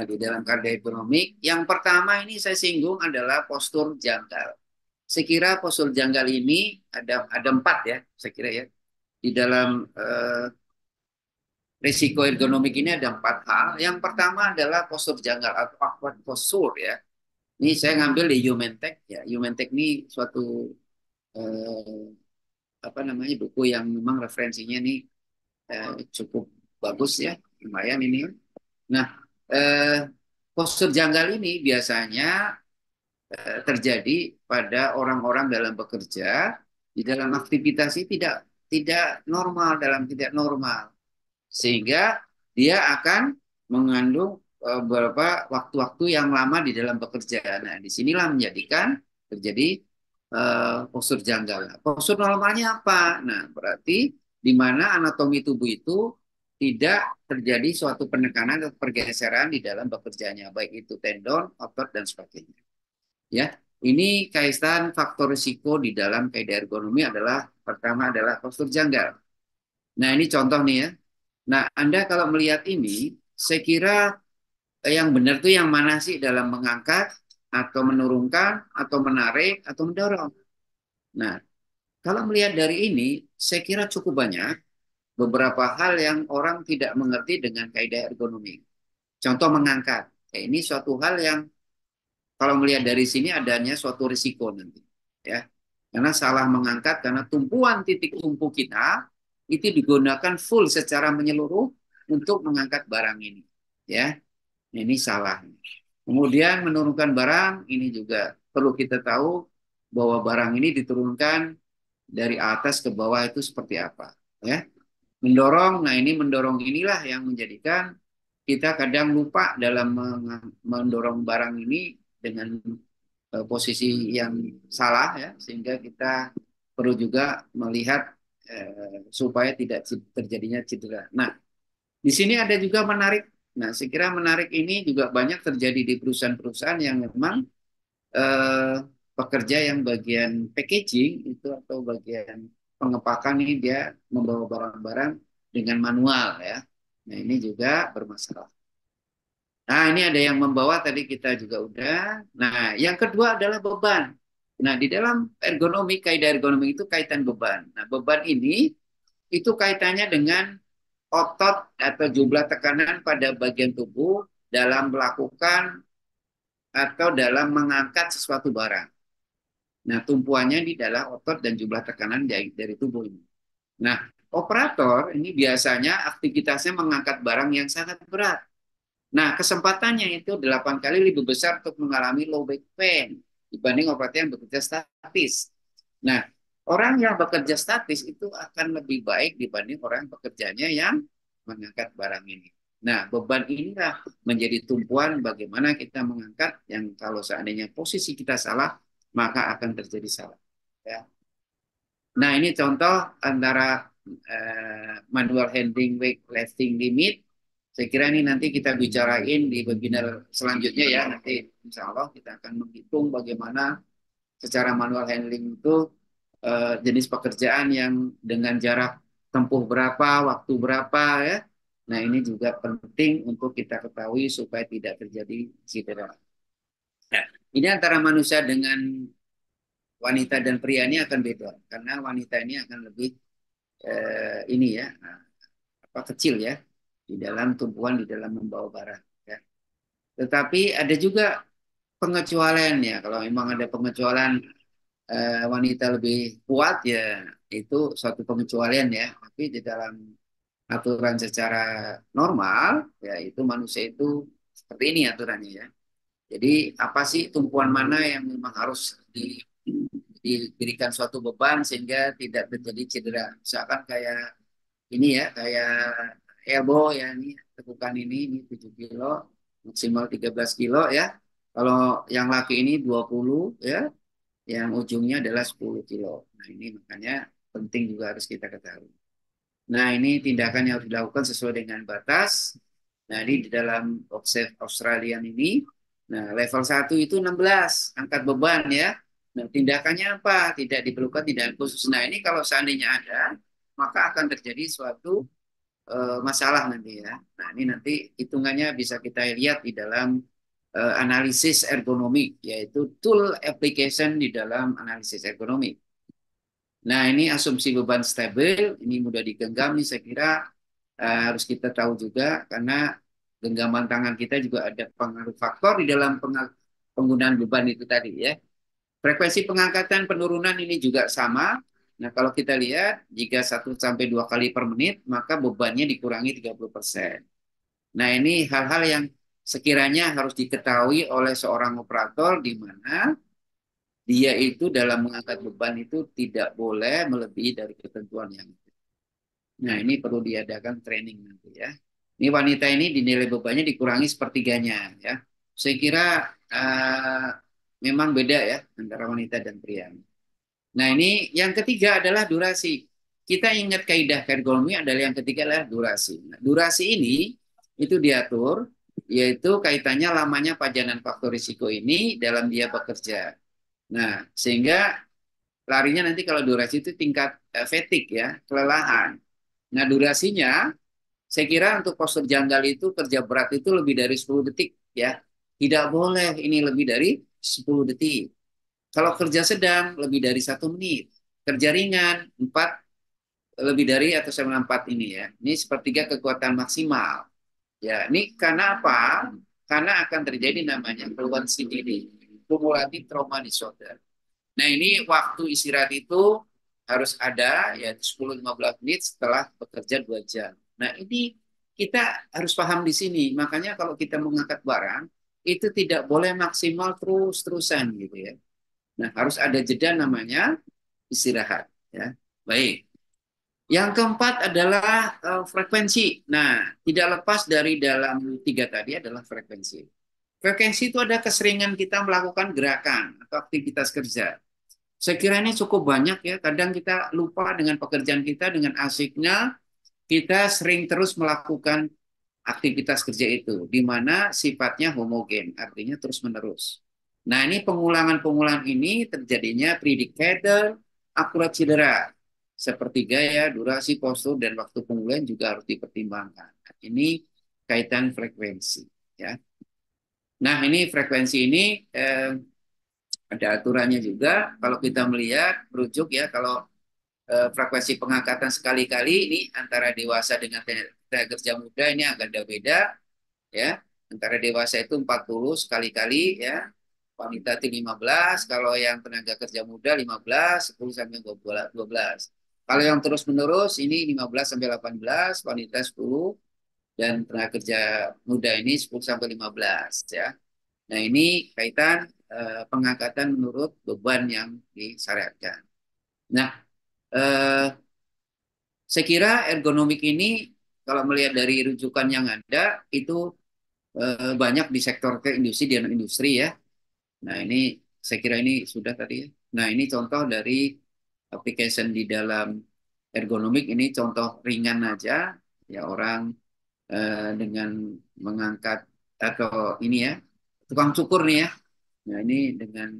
di dalam kardia ekonomi. Yang pertama ini saya singgung adalah postur janggal. Saya kira postur janggal ini ada empat ya, saya kira ya. Di dalam risiko ergonomik ini ada empat hal. Yang pertama adalah postur janggal atau awkward posture ya. Ini saya ngambil di Human-Tech ya. Human-Tech ini suatu eh, apa namanya buku yang memang referensinya nih cukup bagus ya, lumayan ini. Nah, eh, postur janggal ini biasanya terjadi pada orang-orang dalam bekerja di dalam aktivitas ini tidak normal dalam tidak normal sehingga dia akan mengandung beberapa waktu-waktu yang lama di dalam bekerja. Nah, disinilah menjadikan terjadi postur janggal. Postur normalnya apa? Nah, berarti di mana anatomi tubuh itu tidak terjadi suatu penekanan atau pergeseran di dalam bekerjanya, baik itu tendon, otot, dan sebagainya. Ya, ini kaitan faktor risiko di dalam kaidah ergonomi adalah pertama adalah postur janggal. Nah, ini contoh nih ya. Nah, Anda kalau melihat ini, saya kira yang benar tuh yang mana sih dalam mengangkat atau menurunkan atau menarik atau mendorong. Nah, kalau melihat dari ini, saya kira cukup banyak beberapa hal yang orang tidak mengerti dengan kaidah ergonomi. Contoh mengangkat. Ini suatu hal yang kalau melihat dari sini adanya suatu risiko nanti, ya. Karena salah mengangkat karena tumpuan titik tumpu kita itu digunakan full secara menyeluruh untuk mengangkat barang ini, ya. Ini salah. Kemudian menurunkan barang ini juga perlu kita tahu bahwa barang ini diturunkan dari atas ke bawah itu seperti apa, ya. Mendorong, nah ini mendorong inilah yang menjadikan kita kadang lupa dalam mendorong barang ini dengan posisi yang salah, ya, sehingga kita perlu juga melihat supaya tidak terjadinya cedera. Nah, di sini ada juga menarik. Nah, saya kira menarik ini juga banyak terjadi di perusahaan-perusahaan yang memang eh, pekerja yang bagian packaging itu atau bagian pengepakan ini dia membawa barang-barang dengan manual, ya. Nah, ini juga bermasalah. Nah, ini ada yang membawa tadi kita juga udah. Nah, yang kedua adalah beban. Nah, di dalam ergonomi, kaidah ergonomi itu kaitan beban. Nah, beban ini itu kaitannya dengan otot atau jumlah tekanan pada bagian tubuh dalam melakukan atau dalam mengangkat sesuatu barang. Nah, tumpuannya di adalah otot dan jumlah tekanan dari tubuh ini. Nah, operator ini biasanya aktivitasnya mengangkat barang yang sangat berat. Nah, kesempatannya itu 8 kali lebih besar untuk mengalami low back pain dibanding operator yang bekerja statis. Nah, orang yang bekerja statis itu akan lebih baik dibanding orang bekerjanya yang mengangkat barang ini. Nah, beban inilah menjadi tumpuan bagaimana kita mengangkat yang kalau seandainya posisi kita salah, maka akan terjadi salah. Ya. Nah, ini contoh antara manual handling weight lifting limit. Saya kira ini nanti kita bicarain di webinar selanjutnya, ya. Nanti insya Allah kita akan menghitung bagaimana secara manual handling itu jenis pekerjaan yang dengan jarak tempuh berapa, waktu berapa, ya. Nah, ini juga penting untuk kita ketahui supaya tidak terjadi cedera. Nah, ini antara manusia dengan wanita dan pria ini akan beda karena wanita ini akan lebih ini ya apa kecil ya di dalam tumpuan di dalam membawa barang, ya. Tetapi ada juga pengecualian, ya. Kalau memang ada pengecualian wanita lebih kuat, ya itu suatu pengecualian, ya. Tapi di dalam aturan secara normal, ya itu manusia itu seperti ini aturannya, ya. Jadi apa sih tumpuan mana yang memang harus diberikan suatu beban sehingga tidak terjadi cedera. Misalkan kayak ini ya, kayak elbow ya, ini tekukan ini 7 kilo, maksimal 13 kilo, ya. Kalau yang laki ini 20, ya, yang ujungnya adalah 10 kilo. Nah, ini makanya penting juga harus kita ketahui. Nah, ini tindakan yang harus dilakukan sesuai dengan batas. Nah, ini di dalam Observe Australian ini. Nah, level 1 itu 16, angkat beban, ya. Nah, tindakannya apa? Tidak diperlukan tindakan khusus. Nah, ini kalau seandainya ada, maka akan terjadi suatu masalah nanti, ya. Nah, ini nanti hitungannya bisa kita lihat di dalam analisis ergonomik, yaitu tool application di dalam analisis ergonomik. Nah, ini asumsi beban stabil, ini mudah digenggam nih, saya kira harus kita tahu juga karena genggaman tangan kita juga ada pengaruh faktor di dalam penggunaan beban itu tadi, ya. Frekuensi pengangkatan penurunan ini juga sama. Nah, kalau kita lihat jika 1 sampai 2 kali per menit, maka bebannya dikurangi 30%. Nah, ini hal-hal yang sekiranya harus diketahui oleh seorang operator di mana dia itu dalam mengangkat beban itu tidak boleh melebihi dari ketentuan yang itu. Nah, ini perlu diadakan training nanti, ya. Ini wanita ini dinilai bebannya dikurangi sepertiganya, ya. Saya kira memang beda, ya, antara wanita dan pria. Nah, ini yang ketiga adalah durasi. Kita ingat kaidah ergonomi adalah yang ketiga adalah durasi. Nah, durasi ini itu diatur yaitu kaitannya lamanya pajanan faktor risiko ini dalam dia bekerja. Nah, sehingga larinya nanti kalau durasi itu tingkat fatigue, ya, kelelahan. Nah, durasinya saya kira untuk postur janggal itu kerja berat itu lebih dari 10 detik, ya. Tidak boleh ini lebih dari 10 detik. Kalau kerja sedang lebih dari 1 menit. Kerja ringan 4 lebih dari atau sama 4 ini, ya. Ini sepertiga kekuatan maksimal. Ya, ini karena apa? karena akan terjadi namanya keluhan CTD, cumulative trauma disorder. Nah, ini waktu istirahat itu harus ada ya 10-15 menit setelah bekerja 2 jam. Nah, ini kita harus paham di sini. Makanya kalau kita mengangkat barang itu tidak boleh maksimal terus-terusan gitu ya. Nah, harus ada jeda namanya istirahat ya. Baik. Yang keempat adalah frekuensi. Nah, tidak lepas dari dalam tiga tadi adalah frekuensi. Frekuensi itu ada keseringan kita melakukan gerakan atau aktivitas kerja. Saya kira ini cukup banyak ya. Kadang kita lupa dengan pekerjaan kita, dengan asiknya kita sering terus melakukan aktivitas kerja itu, di mana sifatnya homogen, artinya terus-menerus. Nah, ini pengulangan-pengulangan ini terjadinya predicator, akurat cedera, seperti gaya, durasi, postur, dan waktu pemulihan juga harus dipertimbangkan. Ini kaitan frekuensi. Ya. Nah, ini frekuensi ini ada aturannya juga. Kalau kita melihat, merujuk ya, kalau frekuensi pengangkatan sekali-kali ini antara dewasa dengan tenaga kerja muda ini agak beda ya. Antara dewasa itu 40 sekali-kali ya. Wanita itu 15, kalau yang tenaga kerja muda 15, 10 sampai 12. Kalau yang terus-menerus ini 15 sampai 18, wanita 10 dan tenaga kerja muda ini 10 sampai 15 ya. Nah, ini kaitan pengangkatan menurut beban yang disyariatkan. Nah, eh, saya kira ergonomik ini kalau melihat dari rujukan yang ada itu banyak di sektor ke industri dan industri ya. Nah, ini saya kira ini sudah tadi ya. Nah, ini contoh dari application di dalam ergonomik, ini contoh ringan aja ya, orang dengan mengangkat atau ini ya, tukang cukur nih ya. Nah, ini dengan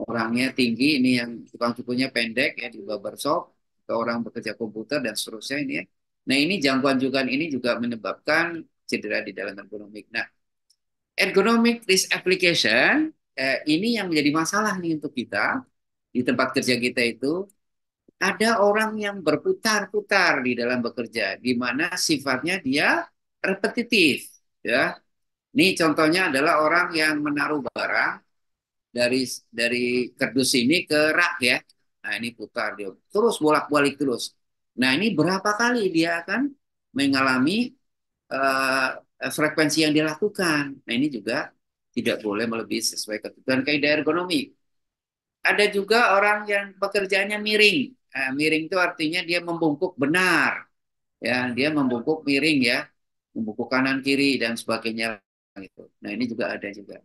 orangnya tinggi, ini yang tukang cukurnya pendek ya di barbershop, atau orang bekerja komputer dan seterusnya ini ya. Nah, ini gangguan juga ini juga menyebabkan cedera di dalam ergonomik. Nah, ergonomic risk application ini yang menjadi masalah nih untuk kita di tempat kerja kita itu, ada orang yang berputar-putar di dalam bekerja, di mana sifatnya dia repetitif ya. Ini contohnya adalah orang yang menaruh barang dari kardus ini ke rak ya. Nah, ini putar dia terus bolak-balik terus. Nah, ini berapa kali dia akan mengalami uh, frekuensi yang dilakukan. Nah, ini juga tidak boleh melebihi sesuai ketentuan kaidah ergonomi. Ada juga orang yang pekerjaannya miring. Nah, miring itu artinya dia membungkuk benar. Ya, dia membungkuk miring ya, membungkuk kanan kiri dan sebagainya gitu. Nah, ini juga ada juga.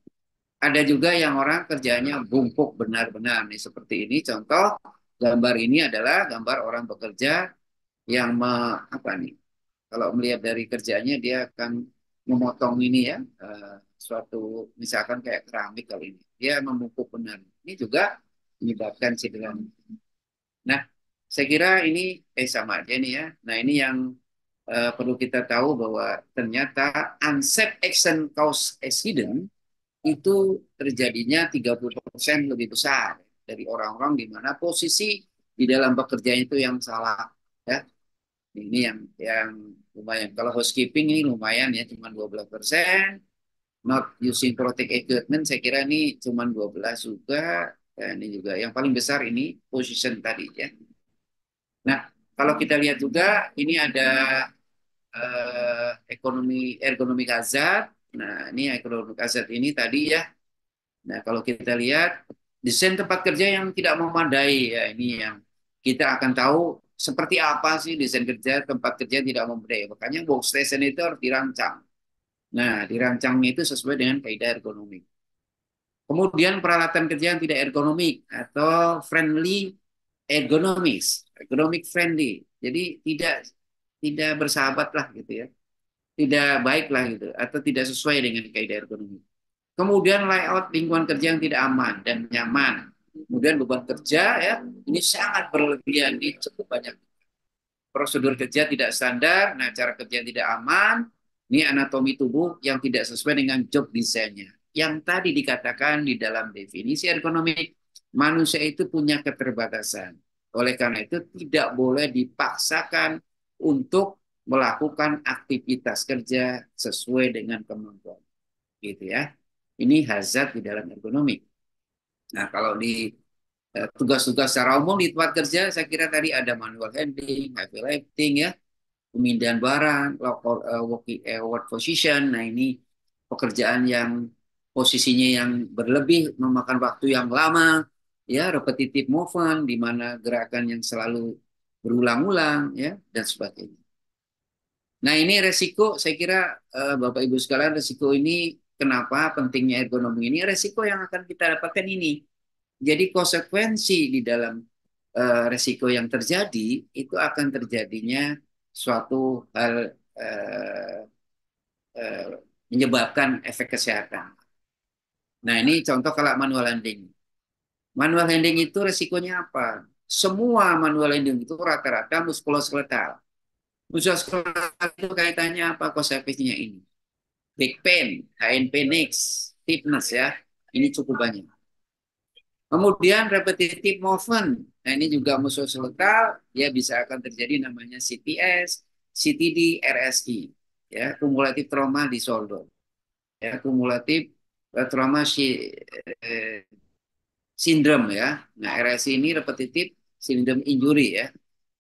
Ada juga yang orang kerjanya bungkuk benar-benar nih seperti ini. Contoh gambar ini adalah gambar orang bekerja yang apa nih? Kalau melihat dari kerjanya dia akan memotong ini ya, suatu misalkan kayak keramik kali ini. Dia membungkuk benar. Ini juga menyebabkan cedera. Nah, saya kira ini sama aja nih ya. Nah, ini yang perlu kita tahu bahwa ternyata unsafe action cause accident itu terjadinya 30% lebih besar dari orang-orang di mana posisi di dalam pekerjaan itu yang salah ya. Ini yang lumayan. Kalau housekeeping ini lumayan ya, cuma 12%. Not using protect equipment saya kira ini cuma 12 juga. Dan ini juga yang paling besar ini position tadi ya. Nah, kalau kita lihat juga ini ada ergonomi hazard. Nah, ini ergonomi hazard ini tadi ya. Nah, kalau kita lihat desain tempat kerja yang tidak memadai ya, ini yang kita akan tahu seperti apa sih desain kerja tempat kerja yang tidak memadai. Makanya workstation itu harus dirancang. Nah, dirancangnya itu sesuai dengan kaidah ergonomi. Kemudian peralatan kerja yang tidak ergonomik atau friendly ergonomis, ergonomic friendly. Jadi tidak bersahabat lah gitu ya. Tidak baik lah gitu atau tidak sesuai dengan kaidah ergonomi. Kemudian layout lingkungan kerja yang tidak aman dan nyaman. Kemudian beban kerja ya, ini sangat berlebihan, ini cukup banyak. Prosedur kerja tidak standar, nah cara kerja tidak aman, ini anatomi tubuh yang tidak sesuai dengan job desainnya. Yang tadi dikatakan di dalam definisi ergonomik, manusia itu punya keterbatasan. Oleh karena itu tidak boleh dipaksakan untuk melakukan aktivitas kerja sesuai dengan kemampuan. gitu ya. Ini hazard di dalam ergonomi. Nah, kalau di tugas-tugas secara umum di tempat kerja, saya kira tadi ada manual handling, heavy lifting ya, pemindahan barang, work position. Nah, ini pekerjaan yang posisinya yang berlebih, memakan waktu yang lama, ya, repetitive movement, di mana gerakan yang selalu berulang-ulang, ya, dan sebagainya. Nah, ini resiko, saya kira Bapak Ibu sekalian, resiko ini kenapa pentingnya ergonomi ini, resiko yang akan kita dapatkan ini. Jadi konsekuensi di dalam resiko yang terjadi itu akan terjadinya suatu hal eh, menyebabkan efek kesehatan. Nah, ini contoh kalau manual handling. Manual handling itu resikonya apa? Semua manual handling itu rata-rata muskuloskeletal. Muskuloskeletal itu kaitannya apa konsekuensinya ini? Back pain, HNP next, stiffness ya. Ini cukup banyak. Kemudian repetitive movement. Nah, ini juga muskuloskeletal, ya bisa akan terjadi namanya CTS, CTD, RSI, ya, kumulatif trauma disorder, ya, kumulatif trauma syndrome ya. Nah, RSI ini repetitive syndrome injury ya.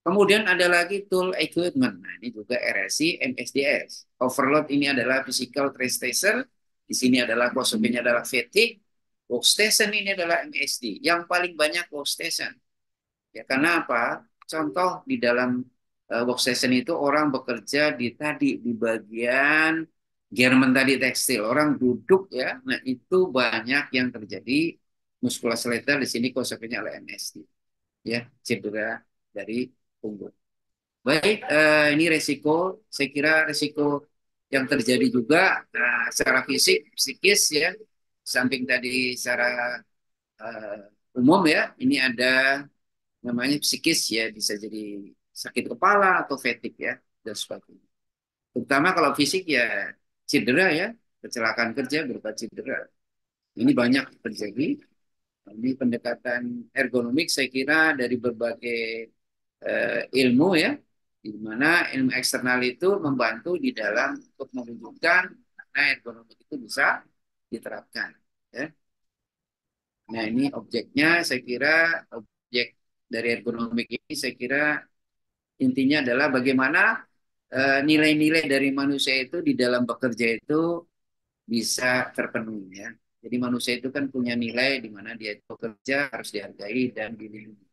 Kemudian ada lagi tool equipment. Nah, ini juga RSI, MSDS. Overload ini adalah physical stressor. Di sini adalah konsekuensinya adalah fatigue. Workstation ini adalah MSD. Yang paling banyak workstation. Ya, karena apa? Contoh di dalam workstation itu orang bekerja di tadi di bagian garment tadi tekstil. Orang duduk ya. Nah, itu banyak yang terjadi muskuloskeletal di sini konsekuensinya adalah MSD. Ya, cedera dari punggung. Baik, ini resiko. Saya kira resiko yang terjadi juga secara fisik, psikis ya. Samping tadi secara umum ya, ini ada namanya psikis ya, bisa jadi sakit kepala atau fatigue ya dan sebagainya. Terutama kalau fisik ya cedera ya, kecelakaan kerja berupa cedera. Ini banyak terjadi. Ini pendekatan ergonomik saya kira dari berbagai ilmu ya, di mana ilmu eksternal itu membantu di dalam untuk menunjukkan mana ergonomik itu bisa diterapkan. Ya. Nah ini objeknya saya kira objek dari ergonomik ini saya kira intinya adalah bagaimana nilai-nilai dari manusia itu di dalam bekerja itu bisa terpenuhi ya. Jadi manusia itu kan punya nilai di mana dia bekerja harus dihargai dan dilindungi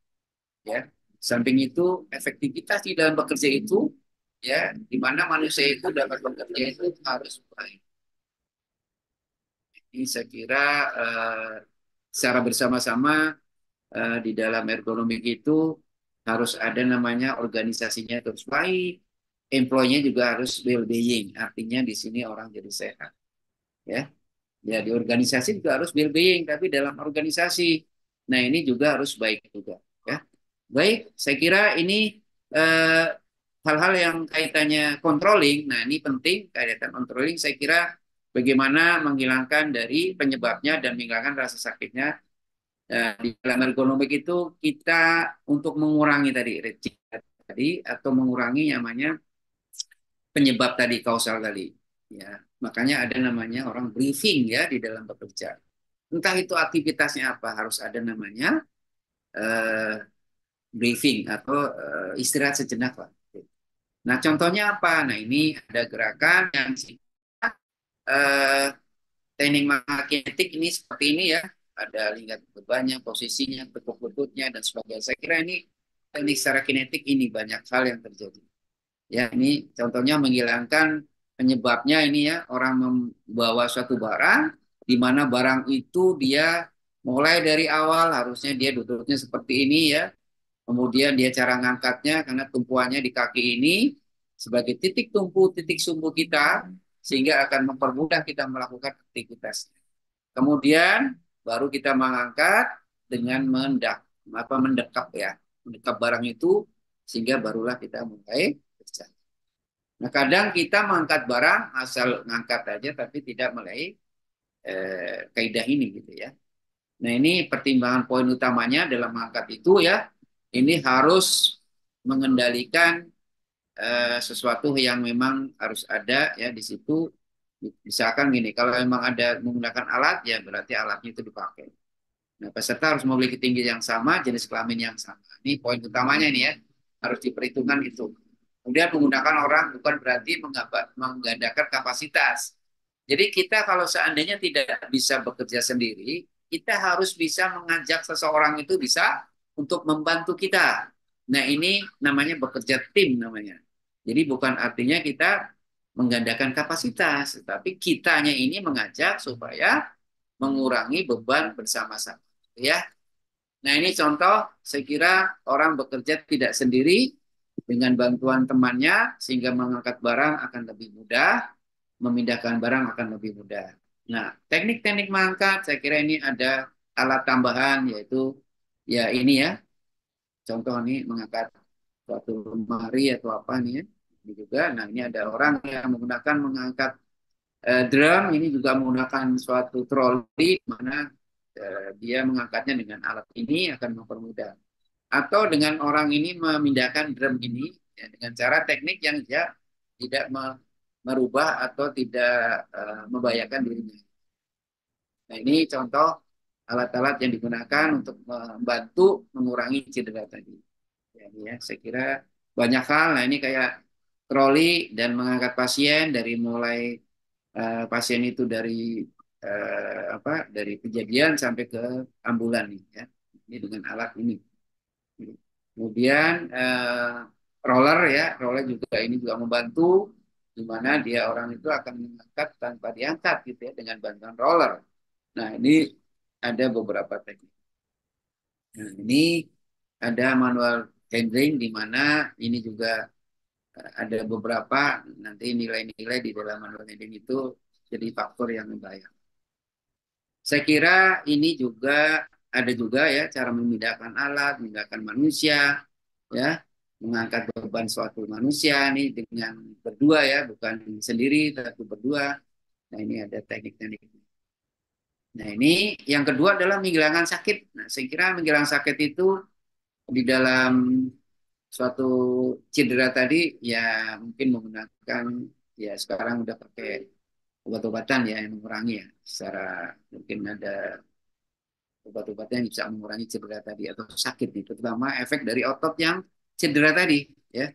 ya. Samping itu efektivitas di dalam bekerja itu ya, di mana manusia itu dapat bekerja itu harus baik. Ini saya kira secara bersama-sama di dalam ergonomik itu harus ada namanya organisasinya terus baik, employee-nya juga harus well-being, artinya di sini orang jadi sehat, ya. Ya di organisasi juga harus well-being, tapi dalam organisasi, nah ini juga harus baik juga, ya. Baik, saya kira ini eh, hal-hal yang kaitannya controlling. Nah, ini penting kaitan controlling. Saya kira bagaimana menghilangkan dari penyebabnya dan menghilangkan rasa sakitnya. Di dalam ergonomik itu kita untuk mengurangi tadi atau mengurangi namanya penyebab tadi kausal tadi. Ya, makanya ada namanya orang briefing ya di dalam bekerja. Entah itu aktivitasnya apa, harus ada namanya eh, briefing atau istirahat sejenak lah. Nah, contohnya apa? Nah, ini ada gerakan yang eh, teknik magnetik ini seperti ini ya. Ada lingkar bebannya, posisinya, tekuk lututnya, dan sebagainya. Saya kira ini teknik secara kinetik ini banyak hal yang terjadi. Ya, ini contohnya menghilangkan penyebabnya ini ya, orang membawa suatu barang, di mana barang itu dia mulai dari awal harusnya dia duduknya seperti ini ya, kemudian dia cara ngangkatnya karena tumpuannya di kaki ini sebagai titik tumpu, titik sumbu kita sehingga akan mempermudah kita melakukan aktivitas. Kemudian baru kita mengangkat dengan mendekap ya, mendekap barang itu sehingga barulah kita mulai kerja. Nah, kadang kita mengangkat barang asal ngangkat aja tapi tidak mulai kaidah ini gitu ya. Nah, ini pertimbangan poin utamanya dalam mengangkat itu ya, ini harus mengendalikan sesuatu yang memang harus ada ya di situ. Misalkan gini, kalau memang ada menggunakan alat, ya berarti alatnya itu dipakai. Nah, peserta harus memiliki tinggi yang sama, jenis kelamin yang sama. Ini poin utamanya ini ya, harus diperhitungkan itu. Kemudian menggunakan orang bukan berarti menggandakan kapasitas. Jadi kita kalau seandainya tidak bisa bekerja sendiri, kita harus bisa mengajak seseorang itu bisa untuk membantu kita. Nah, ini namanya bekerja tim namanya. Jadi bukan artinya kita menggandakan kapasitas, tapi kitanya ini mengajak supaya mengurangi beban bersama-sama. Ya, nah ini contoh, saya kira orang bekerja tidak sendiri dengan bantuan temannya sehingga mengangkat barang akan lebih mudah, memindahkan barang akan lebih mudah. Nah, teknik-teknik mengangkat saya kira ini ada alat tambahan yaitu ya ini ya, contoh ini mengangkat suatu lemari atau apa nih ya. Ini juga, nah ini ada orang yang menggunakan mengangkat drum, ini juga menggunakan suatu troli mana dia mengangkatnya dengan alat ini akan mempermudah. Atau dengan orang ini memindahkan drum ini ya, dengan cara teknik yang dia tidak merubah atau tidak membahayakan dirinya. Nah ini contoh alat-alat yang digunakan untuk membantu mengurangi cedera tadi. Ya, ini ya, saya kira banyak hal. Nah ini kayak troli dan mengangkat pasien dari mulai pasien itu dari apa dari kejadian sampai ke ambulan nih ya. Ini dengan alat ini. Kemudian roller ya, roller juga ini juga membantu di mana dia orang itu akan mengangkat tanpa diangkat gitu ya dengan bantuan roller. Nah, ini ada beberapa teknik. Nah, ini ada manual handling di mana ini juga ada beberapa nanti nilai-nilai di dalam manual handling itu jadi faktor yang membayar. Saya kira ini juga ada juga ya cara memindahkan alat, memindahkan manusia, ya, mengangkat beban suatu manusia nih dengan berdua ya, bukan sendiri tapi berdua. Nah ini ada teknik-teknik. Nah ini yang kedua adalah menghilangkan sakit. Nah saya kira menghilangkan sakit itu di dalam suatu cedera tadi ya mungkin menggunakan ya sekarang udah pakai obat-obatan ya yang mengurangi ya secara mungkin ada obat-obatan yang bisa mengurangi cedera tadi atau sakit nih, terutama efek dari otot yang cedera tadi ya.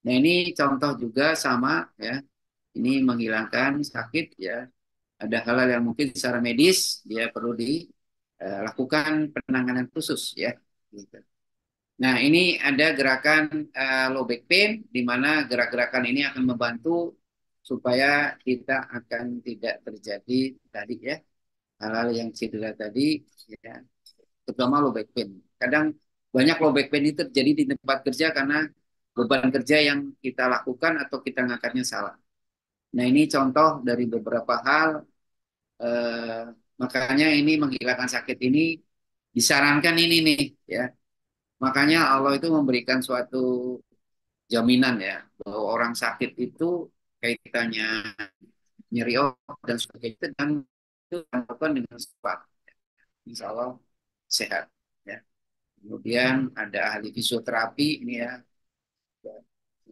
Nah ini contoh juga sama ya, ini menghilangkan sakit ya. Ada hal-hal yang mungkin secara medis dia perlu dilakukan penanganan khusus ya. Gitu. Nah ini ada gerakan low back pain, di mana gerak-gerakan ini akan membantu supaya kita akan tidak terjadi tadi ya hal-hal yang cedera tadi ya, terutama low back pain. Kadang banyak low back pain itu terjadi di tempat kerja karena beban kerja yang kita lakukan atau kita ngangkatnya salah. Nah ini contoh dari beberapa hal, eh, makanya ini menghilangkan sakit ini disarankan ini nih ya. Makanya Allah itu memberikan suatu jaminan ya bahwa orang sakit itu kaitannya nyeri otot dan sebagainya dan itu dilakukan dengan cepat. Insya Allah sehat. Ya. Kemudian ada ahli fisioterapi ini ya,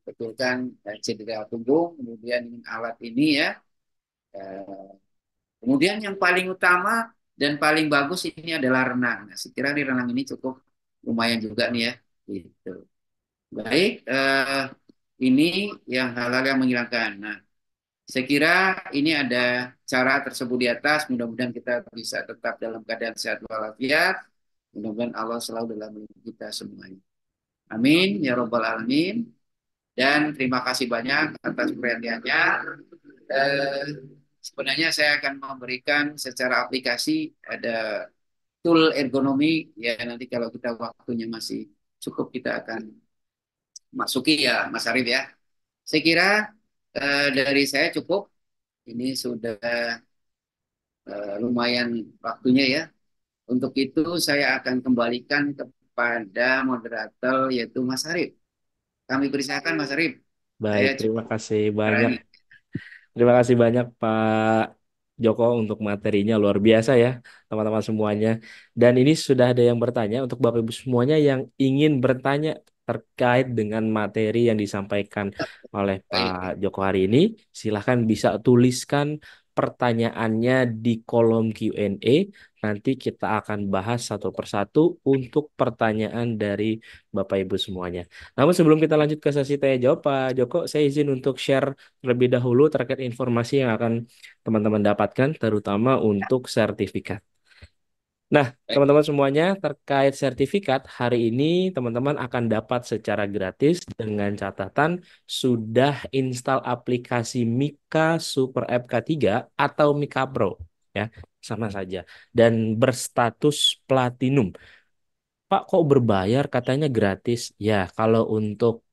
betulkan cedera punggung, kemudian alat ini ya. Eh, Kemudian yang paling utama dan paling bagus ini adalah renang. Nah, sekira di renang ini cukup lumayan juga nih ya. Gitu. Baik, ini yang hal-hal yang menghilangkan. Nah, saya kira ini ada cara tersebut di atas. Mudah-mudahan kita bisa tetap dalam keadaan sehat walafiat. Mudah-mudahan Allah selalu dalam melindungi kita semuanya. Amin ya robbal alamin. Dan terima kasih banyak atas perhatiannya. Eh, Sebenarnya saya akan memberikan secara aplikasi ada tool ergonomi ya nanti kalau kita waktunya masih cukup kita akan masuki ya Mas Arif ya. Saya kira dari saya cukup. Ini sudah lumayan waktunya ya. Untuk itu saya akan kembalikan kepada moderator yaitu Mas Arif. Kami persilakan Mas Arif. Baik, Saya terima cukup kasih banyak. berani. Terima kasih banyak Pak Joko untuk materinya luar biasa ya, teman-teman semuanya. Dan ini sudah ada yang bertanya untuk Bapak Ibu semuanya yang ingin bertanya terkait dengan materi yang disampaikan oleh Pak Baik. Joko hari ini. Silahkan bisa tuliskan pertanyaannya di kolom Q&A. Nanti kita akan bahas satu persatu untuk pertanyaan dari Bapak Ibu semuanya. Namun sebelum kita lanjut ke sesi tanya jawab, Pak Joko, saya izin untuk share terlebih dahulu terkait informasi yang akan teman-teman dapatkan, terutama untuk sertifikat. Nah, Baik. teman-teman semuanya, terkait sertifikat, hari ini teman-teman akan dapat secara gratis dengan catatan sudah install aplikasi Mika Super App K3 atau Mika Pro, ya, sama saja, dan berstatus platinum. Pak, kok berbayar katanya gratis? Ya, kalau untuk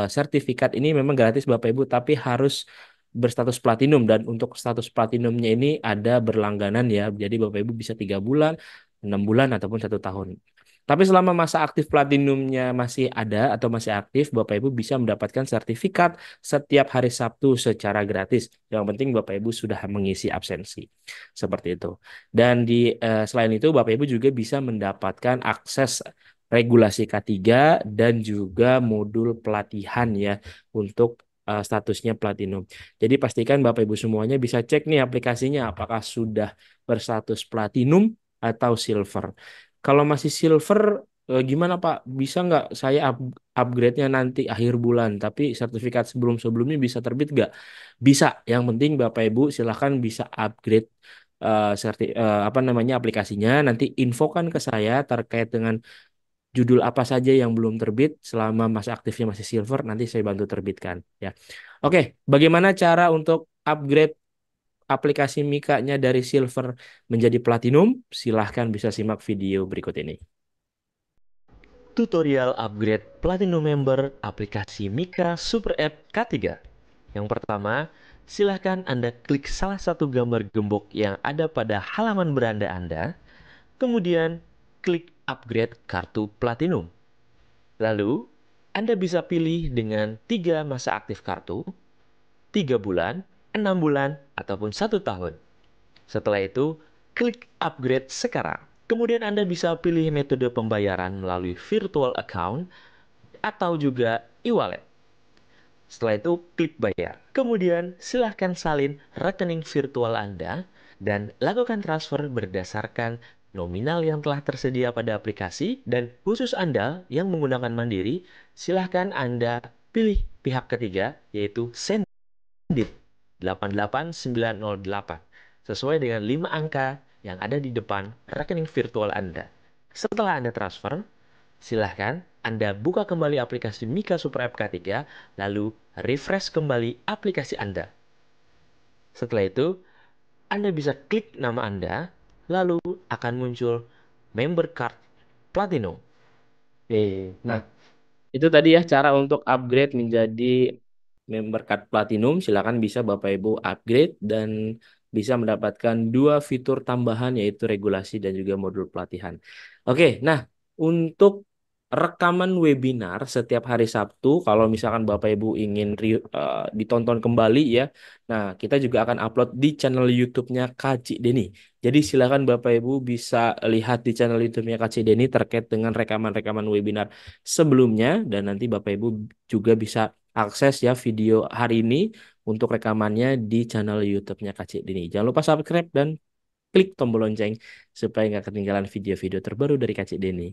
sertifikat ini memang gratis Bapak Ibu, tapi harus berstatus platinum dan untuk status platinumnya ini ada berlangganan ya. Jadi Bapak Ibu bisa 3 bulan, 6 bulan ataupun 1 tahun. Tapi selama masa aktif platinumnya masih ada atau masih aktif, Bapak Ibu bisa mendapatkan sertifikat setiap hari Sabtu secara gratis. Yang penting Bapak Ibu sudah mengisi absensi. Seperti itu. Dan selain itu Bapak Ibu juga bisa mendapatkan akses regulasi K3 dan juga modul pelatihan ya untuk statusnya platinum. Jadi pastikan Bapak Ibu semuanya bisa cek nih aplikasinya apakah sudah berstatus platinum atau silver. Kalau masih silver gimana Pak? Bisa nggak saya upgrade-nya nanti akhir bulan, tapi sertifikat sebelum-sebelumnya bisa terbit nggak? Bisa. Yang penting Bapak Ibu silahkan bisa upgrade apa namanya aplikasinya. Nanti infokan ke saya terkait dengan judul apa saja yang belum terbit selama masa aktifnya masih silver. Nanti saya bantu terbitkan. Ya. Oke, bagaimana cara untuk upgrade aplikasi Mika-nya dari silver menjadi platinum? Silahkan bisa simak video berikut ini. Tutorial upgrade Platinum Member aplikasi Mika Super App K3. Yang pertama, silahkan Anda klik salah satu gambar gembok yang ada pada halaman beranda Anda, kemudian klik upgrade kartu Platinum. Lalu, Anda bisa pilih dengan 3 masa aktif kartu, 3 bulan, 6 bulan, ataupun 1 tahun. Setelah itu, klik upgrade sekarang. Kemudian Anda bisa pilih metode pembayaran melalui virtual account atau juga e-wallet. Setelah itu, klik bayar. Kemudian, silahkan salin rekening virtual Anda dan lakukan transfer berdasarkan nominal yang telah tersedia pada aplikasi. Dan khusus Anda yang menggunakan Mandiri, silahkan Anda pilih pihak ketiga, yaitu Sendit 88908, sesuai dengan 5 angka yang ada di depan rekening virtual Anda. Setelah Anda transfer, silahkan Anda buka kembali aplikasi Mika Super App K3, lalu refresh kembali aplikasi Anda. Setelah itu, Anda bisa klik nama Anda, lalu akan muncul member card Platinum. Nah, itu tadi ya cara untuk upgrade menjadi member card platinum. Silakan bisa Bapak Ibu upgrade dan bisa mendapatkan 2 fitur tambahan yaitu regulasi dan juga modul pelatihan. Oke, nah untuk rekaman webinar setiap hari Sabtu, kalau misalkan Bapak Ibu ingin ditonton kembali ya, nah kita juga akan upload di channel YouTube-nya Kak Cik Deni. Jadi silakan Bapak Ibu bisa lihat di channel YouTube-nya Kak Cik Deni terkait dengan rekaman-rekaman webinar sebelumnya dan nanti Bapak Ibu juga bisa akses ya video hari ini untuk rekamannya di channel YouTube-nya Kak Cik Dini. Jangan lupa subscribe dan klik tombol lonceng supaya nggak ketinggalan video-video terbaru dari Kak Cik Dini.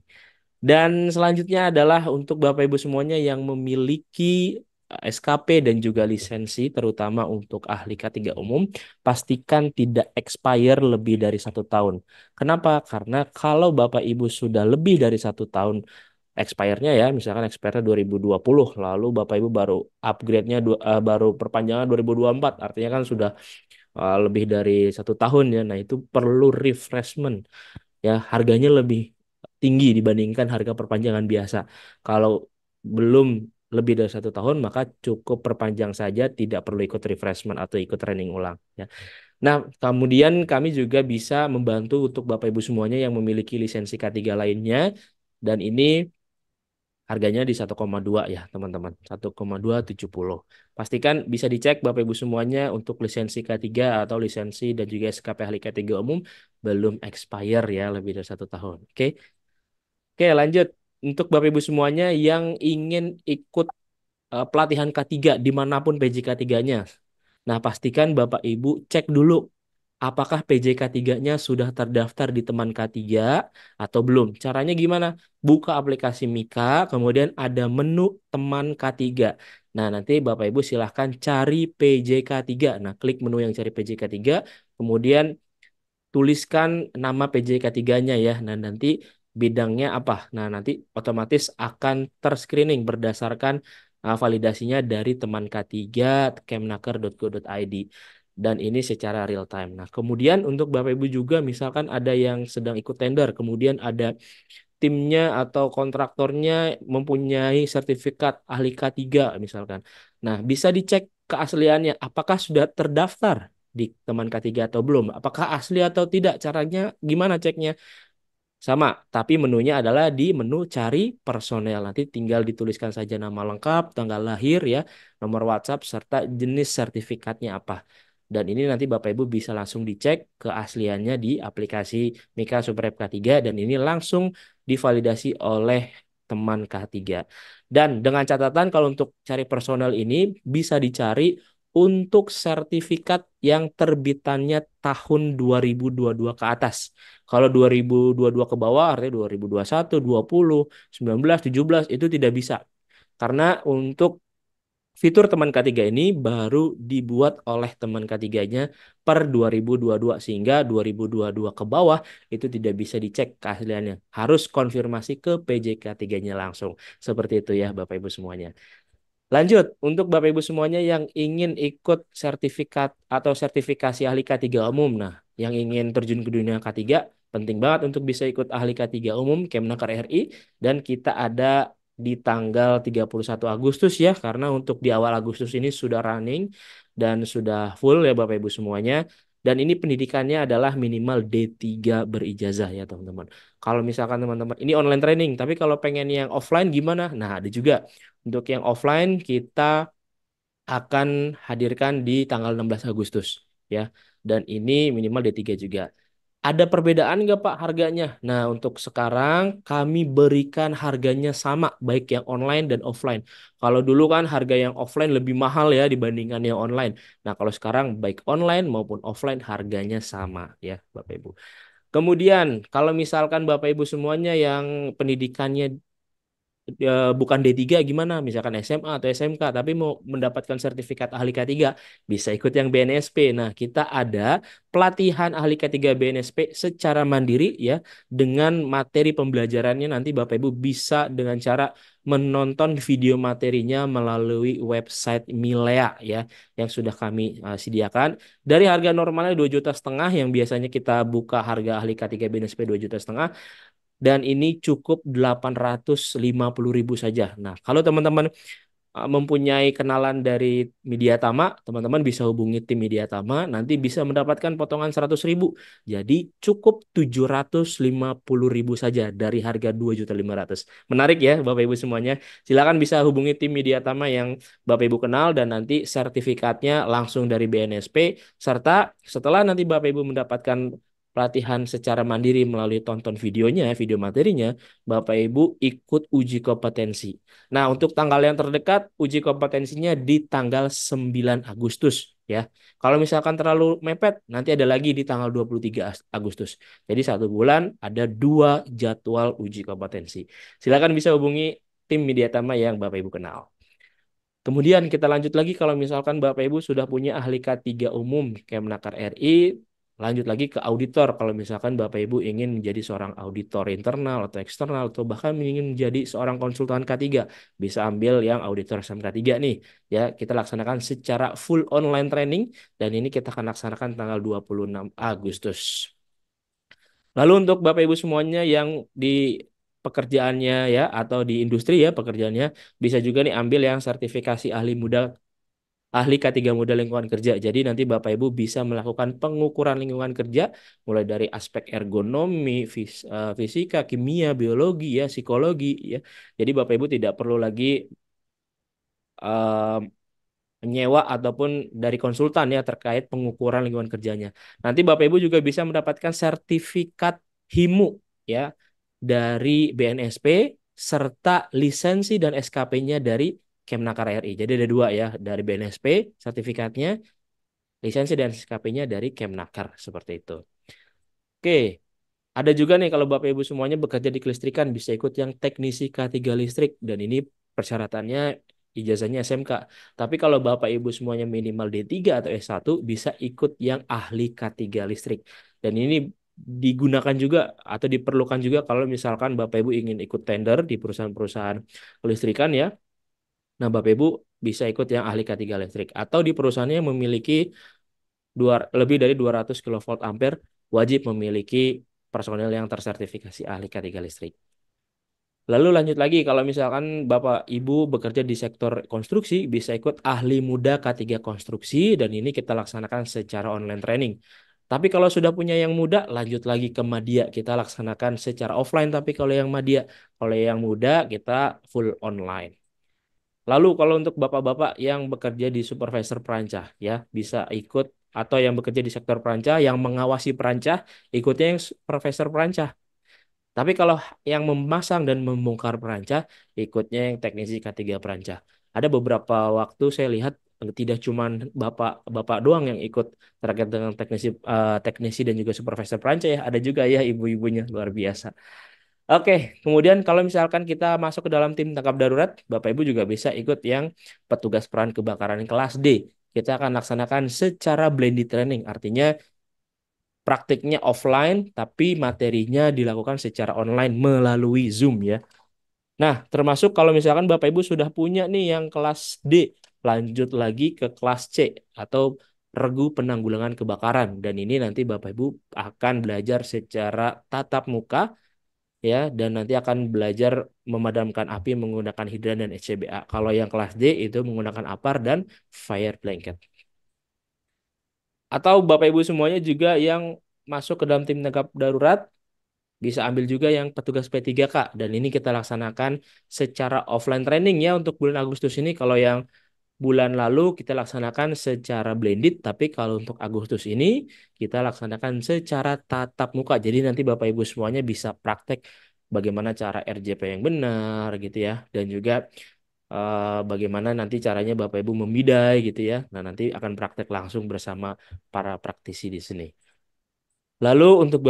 Dan selanjutnya adalah untuk Bapak Ibu semuanya yang memiliki SKP dan juga lisensi, terutama untuk ahli K3 umum, pastikan tidak expire lebih dari 1 tahun. Kenapa? Karena kalau Bapak Ibu sudah lebih dari 1 tahun expire-nya ya, misalkan expire-nya 2020, lalu Bapak Ibu baru upgrade-nya baru perpanjangan 2024, artinya kan sudah lebih dari 1 tahun ya. Nah itu perlu refreshment ya, harganya lebih tinggi dibandingkan harga perpanjangan biasa. Kalau belum lebih dari 1 tahun maka cukup perpanjang saja, tidak perlu ikut refreshment atau ikut training ulang ya. Nah, kemudian kami juga bisa membantu untuk Bapak Ibu semuanya yang memiliki lisensi K3 lainnya dan ini harganya di 1,2 ya, teman-teman. 1,270. Pastikan bisa dicek Bapak Ibu semuanya untuk lisensi K3 atau lisensi dan juga SKP ahli K3 umum belum expire ya lebih dari 1 tahun. Oke. Oke, lanjut. untuk Bapak Ibu semuanya yang ingin ikut pelatihan K3 dimanapun PJ K3-nya. Nah, pastikan Bapak Ibu cek dulu apakah PJ K3-nya sudah terdaftar di teman K3 atau belum. Caranya gimana? Buka aplikasi Mika, kemudian ada menu teman K3. Nah, nanti Bapak Ibu silahkan cari PJ K3. Nah, klik menu yang cari PJ K3, kemudian tuliskan nama PJK3-nya ya. Nah, nanti bidangnya apa? Nah, nanti otomatis akan terscreening berdasarkan validasinya dari teman K3 kemnaker.go.id. Dan ini secara real time. Nah, kemudian untuk Bapak Ibu juga misalkan ada yang sedang ikut tender, kemudian ada timnya atau kontraktornya mempunyai sertifikat ahli K3 misalkan. Nah, bisa dicek keasliannya apakah sudah terdaftar di teman K3 atau belum. Apakah asli atau tidak? Caranya gimana ceknya? Sama, tapi menunya adalah di menu cari personel. Nanti tinggal dituliskan saja nama lengkap, tanggal lahir ya, nomor WhatsApp serta jenis sertifikatnya apa. Dan ini nanti Bapak Ibu bisa langsung dicek keasliannya di aplikasi Mika Super App K3 dan ini langsung divalidasi oleh teman K3. Dan dengan catatan kalau untuk cari personel ini bisa dicari untuk sertifikat yang terbitannya tahun 2022 ke atas. Kalau 2022 ke bawah artinya 2021, 20, 19, 17 itu tidak bisa. Karena untuk fitur teman K3 ini baru dibuat oleh teman K3-nya per 2022 sehingga 2022 ke bawah itu tidak bisa dicek keasliannya. Harus konfirmasi ke PJK3-nya langsung. Seperti itu ya Bapak Ibu semuanya. Lanjut, untuk Bapak Ibu semuanya yang ingin ikut sertifikat atau sertifikasi ahli K3 umum. Nah, yang ingin terjun ke dunia K3, penting banget untuk bisa ikut ahli K3 umum Kemnaker RI. Dan kita ada di tanggal 31 Agustus ya, karena untuk di awal Agustus ini sudah running dan sudah full ya Bapak Ibu semuanya. Dan ini pendidikannya adalah minimal D3 berijazah ya teman-teman. Kalau misalkan teman-teman, ini online training, tapi kalau pengen yang offline gimana? Nah, ada juga. Untuk yang offline kita akan hadirkan di tanggal 16 Agustus ya. Dan ini minimal D3 juga. Ada perbedaan nggak Pak harganya? Nah, untuk sekarang kami berikan harganya sama baik yang online dan offline. Kalau dulu kan harga yang offline lebih mahal ya dibandingkan yang online. Nah, kalau sekarang baik online maupun offline harganya sama ya Bapak Ibu. Kemudian kalau misalkan Bapak Ibu semuanya yang pendidikannya bukan D3 gimana misalkan SMA atau SMK tapi mau mendapatkan sertifikat ahli K3 bisa ikut yang BNSP. Nah, kita ada pelatihan ahli K3 BNSP secara mandiri ya dengan materi pembelajarannya nanti Bapak Ibu bisa dengan cara menonton video materinya melalui website Milea ya yang sudah kami sediakan dari harga normalnya 2,5 juta yang biasanya kita buka harga ahli K3 BNSP 2,5 juta dan ini cukup 850.000 saja. Nah, kalau teman-teman mempunyai kenalan dari Mediatama, teman-teman bisa hubungi tim Mediatama, nanti bisa mendapatkan potongan 100.000. Jadi cukup 750.000 saja dari harga 2.500.000. Menarik ya Bapak Ibu semuanya. Silakan bisa hubungi tim Mediatama yang Bapak Ibu kenal dan nanti sertifikatnya langsung dari BNSP serta setelah nanti Bapak Ibu mendapatkan pelatihan secara mandiri melalui tonton videonya, video materinya, Bapak Ibu ikut uji kompetensi. Nah, untuk tanggal yang terdekat, uji kompetensinya di tanggal 9 Agustus ya. Kalau misalkan terlalu mepet, nanti ada lagi di tanggal 23 Agustus. Jadi 1 bulan ada 2 jadwal uji kompetensi. Silakan bisa hubungi tim Mediatama yang Bapak Ibu kenal. Kemudian kita lanjut lagi kalau misalkan Bapak Ibu sudah punya ahli K3 umum Kemnaker RI, lanjut lagi ke auditor kalau misalkan Bapak Ibu ingin menjadi seorang auditor internal atau eksternal atau bahkan ingin menjadi seorang konsultan K3, bisa ambil yang auditor SMK3 nih. Ya, kita laksanakan secara full online training dan ini kita akan laksanakan tanggal 26 Agustus. Lalu untuk Bapak Ibu semuanya yang di pekerjaannya ya atau di industri ya pekerjaannya bisa juga nih ambil yang sertifikasi ahli K3 Muda Lingkungan Kerja. Jadi nanti Bapak Ibu bisa melakukan pengukuran lingkungan kerja mulai dari aspek ergonomi, fisika, kimia, biologi ya, psikologi ya. Jadi Bapak Ibu tidak perlu lagi eh, menyewa ataupun dari konsultan ya terkait pengukuran lingkungan kerjanya. Nanti Bapak Ibu juga bisa mendapatkan sertifikat HIMU ya dari BNSP serta lisensi dan SKP-nya dari Kemnaker RI. Jadi ada dua ya, dari BNSP sertifikatnya, lisensi dan SKP-nya dari Kemnaker seperti itu. Oke, ada juga nih kalau Bapak Ibu semuanya bekerja di kelistrikan bisa ikut yang teknisi K3 listrik dan ini persyaratannya ijazahnya SMK. Tapi kalau Bapak Ibu semuanya minimal D3 atau S1 bisa ikut yang ahli K3 listrik. Dan ini digunakan juga atau diperlukan juga kalau misalkan Bapak Ibu ingin ikut tender di perusahaan-perusahaan kelistrikan ya. Nah, Bapak Ibu bisa ikut yang ahli K3 listrik atau di perusahaannya yang memiliki lebih dari 200 kilovolt ampere wajib memiliki personel yang tersertifikasi ahli K3 listrik. Lalu lanjut lagi, kalau misalkan Bapak Ibu bekerja di sektor konstruksi, bisa ikut ahli muda K3 konstruksi, dan ini kita laksanakan secara online training. Tapi kalau sudah punya yang muda, lanjut lagi ke Madya, kita laksanakan secara offline, tapi kalau yang Madya, kalau yang muda, kita full online. Lalu kalau untuk bapak-bapak yang bekerja di supervisor perancah, ya bisa ikut, atau yang bekerja di sektor perancah, yang mengawasi perancah, ikutnya yang supervisor perancah. Tapi kalau yang memasang dan membongkar perancah, ikutnya yang teknisi K3 perancah. Ada beberapa waktu saya lihat tidak cuma bapak-bapak doang yang ikut terkait dengan teknisi dan juga supervisor perancah ya, ada juga ya ibu-ibunya luar biasa. Oke, kemudian kalau misalkan kita masuk ke dalam tim tangkap darurat, Bapak Ibu juga bisa ikut yang petugas peran kebakaran kelas D. Kita akan laksanakan secara blended training, artinya praktiknya offline, tapi materinya dilakukan secara online melalui Zoom ya. Nah, termasuk kalau misalkan Bapak Ibu sudah punya nih yang kelas D, lanjut lagi ke kelas C atau regu penanggulangan kebakaran. Dan ini nanti Bapak Ibu akan belajar secara tatap muka ya, dan nanti akan belajar memadamkan api menggunakan hidran dan HCBA. Kalau yang kelas D itu menggunakan APAR dan fire blanket. Atau Bapak Ibu semuanya juga yang masuk ke dalam tim tanggap darurat bisa ambil juga yang petugas P3K, dan ini kita laksanakan secara offline training ya untuk bulan Agustus ini. Kalau yang bulan lalu kita laksanakan secara blended, tapi kalau untuk Agustus ini kita laksanakan secara tatap muka. Jadi nanti Bapak Ibu semuanya bisa praktek bagaimana cara RJP yang benar gitu ya, dan juga bagaimana nanti caranya Bapak Ibu memidai gitu ya. Nah, nanti akan praktek langsung bersama para praktisi di sini. Lalu untuk